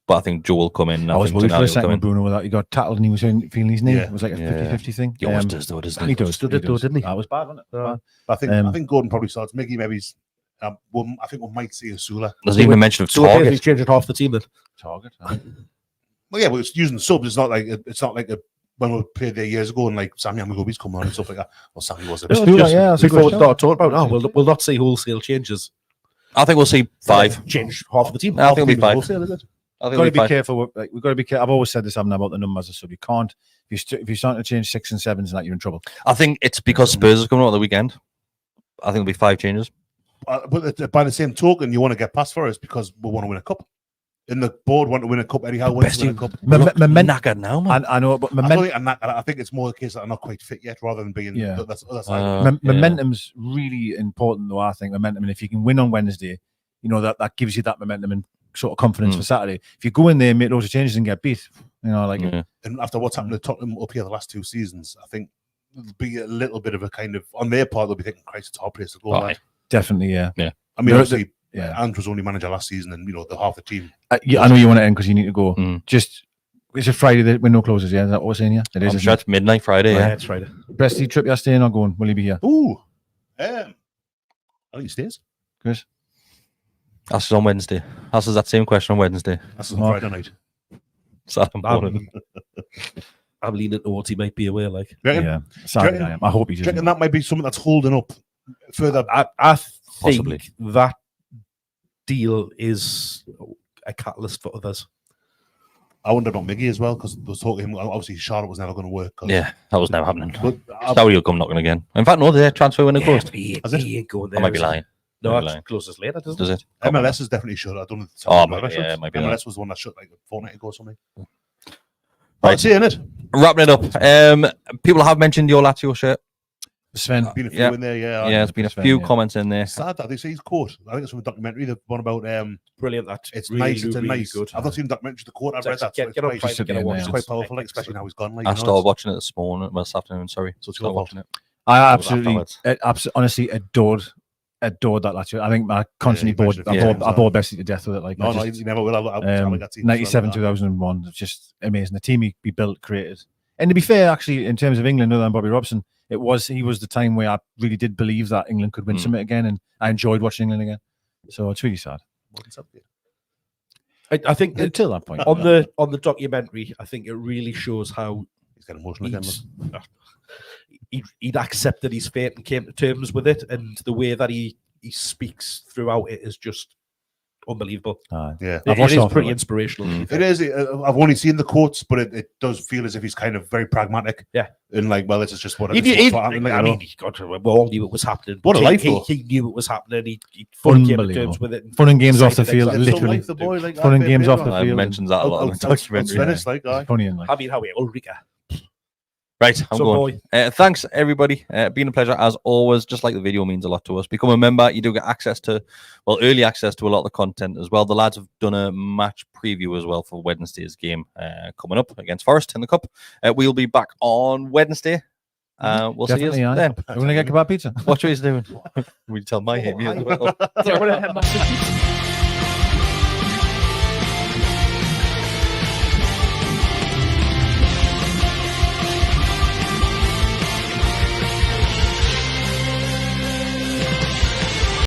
but I think Joe will come in. I was think worried for Tonali a will second come when in. Bruno with that. He got tackled and he was feeling his knee. Yeah. It was like a Yeah. 50-50 thing. He always does, though, doesn't He he? does. Did it though, didn't he? That was bad, wasn't it? Bad. I think Um, I think Gordon probably starts. Miggy maybe's. I think we might see Asula. There's even a mention of So he's Target. changing half the team then. Target. Well, yeah, but it's using subs. It's not like when we played there years ago and like Sammy Amigobi's come on and stuff like that. Well, Sammy was a Let's bit. do that, yeah. That's a Before we good start talking about, we'll not see wholesale changes. I think we'll see 5. Change half of the team. I think it'll be 5. Wholesale, is it? I think Got to it'll be be 5. careful. We've got to be careful. I've always said this, haven't I, about the numbers of sub. You can't. If you're starting to change 6s and 7s, and that you're in trouble. I think it's because Spurs is coming out on the weekend. I think it'll be 5 changes. But by the same token, you want to get past for us because we want to win a cup. And the board want to win a cup anyhow. Wants to win a cup. Knackered now, man. I know, but I think it's more the case that they're not quite fit yet, rather than being that's other side. momentum's really important, though. I think momentum, and if you can win on Wednesday, that gives you that momentum and sort of confidence for Saturday. If you go in there, make loads of changes, and get beat, And after what's happened to Tottenham up here the last 2 seasons, I think there'll be a little bit of a kind of on their part. They'll be thinking, "Christ, it's our place to go." Aye. Definitely, yeah. I mean, obviously, yeah. Ant was only manager last season, and the half the team. I know you want to end because you need to go. Just it's a Friday. The window closes. Yeah, is that what we're saying? Yeah, it is. I'm sure it's midnight Friday. Yeah, Yeah. it's Friday. Presty, Trippier staying or going? Will he be here? Ooh, I think he stays. Chris, That's on Wednesday. That's that same question on Wednesday. That's on Mark. Friday night. Saturday morning. I'm leaning towards he might be away. Like, yeah. Sorry, I am. I hope he Do you just. reckon that might be something that's holding up further? I Possibly. think that deal is a catalyst for others. I wonder about Miggy as well because was talking him. Obviously, Charlotte was never going to work. Yeah, that was never happening. But Saudi will come knocking again. In fact, no, the transfer window closed. He Has it? ain't going there. I might be is he? lying. No, Might be it lying. closes later, doesn't Does it? MLS is definitely shut. I don't know. If it's Oh, MLS yeah, shut. it might be MLS was the one that shut like a fortnight ago or something. Right. Right, seeing it. Wrapping it up. People have mentioned your Lazio shirt. Sven. Been a few Yeah. in there, yeah. Yeah, there's been a Sven, few yeah. comments in there. Sad that they say he's quote. I think it's from a documentary. The one about brilliant. That's it's really, nice. It's a really nice. good. I've not seen the documentary. The quote I've read that. Get on It's Prime, get a watch. Yeah. quite powerful, like, especially now he's gone. Like, I started watching it this morning, this afternoon. Sorry, So it's started your fault. watching it. I absolutely, Afterwards. honestly adored that Lazio. I think I constantly you bored. mentioned I it. bored, I bored Bessie to death with it. Like, No, I no, just, he never will. I'll that team 97, as well. 2001. It's just amazing. The team he built, created. And to be fair, actually, in terms of England, other than Bobby Robson, he was the time where I really did believe that England could win something again, and I enjoyed watching England again. So it's really sad. I think Until that point. on the documentary, I think it really shows how He's getting emotional again. he'd accepted his fate and came to terms with it, and the way that he speaks throughout it is just unbelievable. Yeah. I've It watched is half of pretty it. inspirational. It is. I've only seen the quotes, but it does feel as if he's kind of very pragmatic. Yeah. And like, well, this is just what He it is. did. What's happening, I you know? mean, we all knew it was happening. What a He- life, he, though. he knew it was happening. He fully came to Unbelievable. terms with it. Fun and games off the Decided field, exactly- It's so literally. life, the boy, like, Fun and I've games been off there, the like, field. mentions that a lot in the documentary. Venice, like, aye. Funny and like. I mean, how Ulrika. Right, I'm So, going. Thanks, everybody. Been a pleasure as always. Just like the video means a lot to us. Become a member. You do get access to, early access to a lot of the content as well. The lads have done a match preview as well for Wednesday's game coming up against Forest in the Cup. We'll be back on Wednesday. We'll see you Definitely, aye. then. We're going to get kebab pizza. What are you doing? We tell my him as well.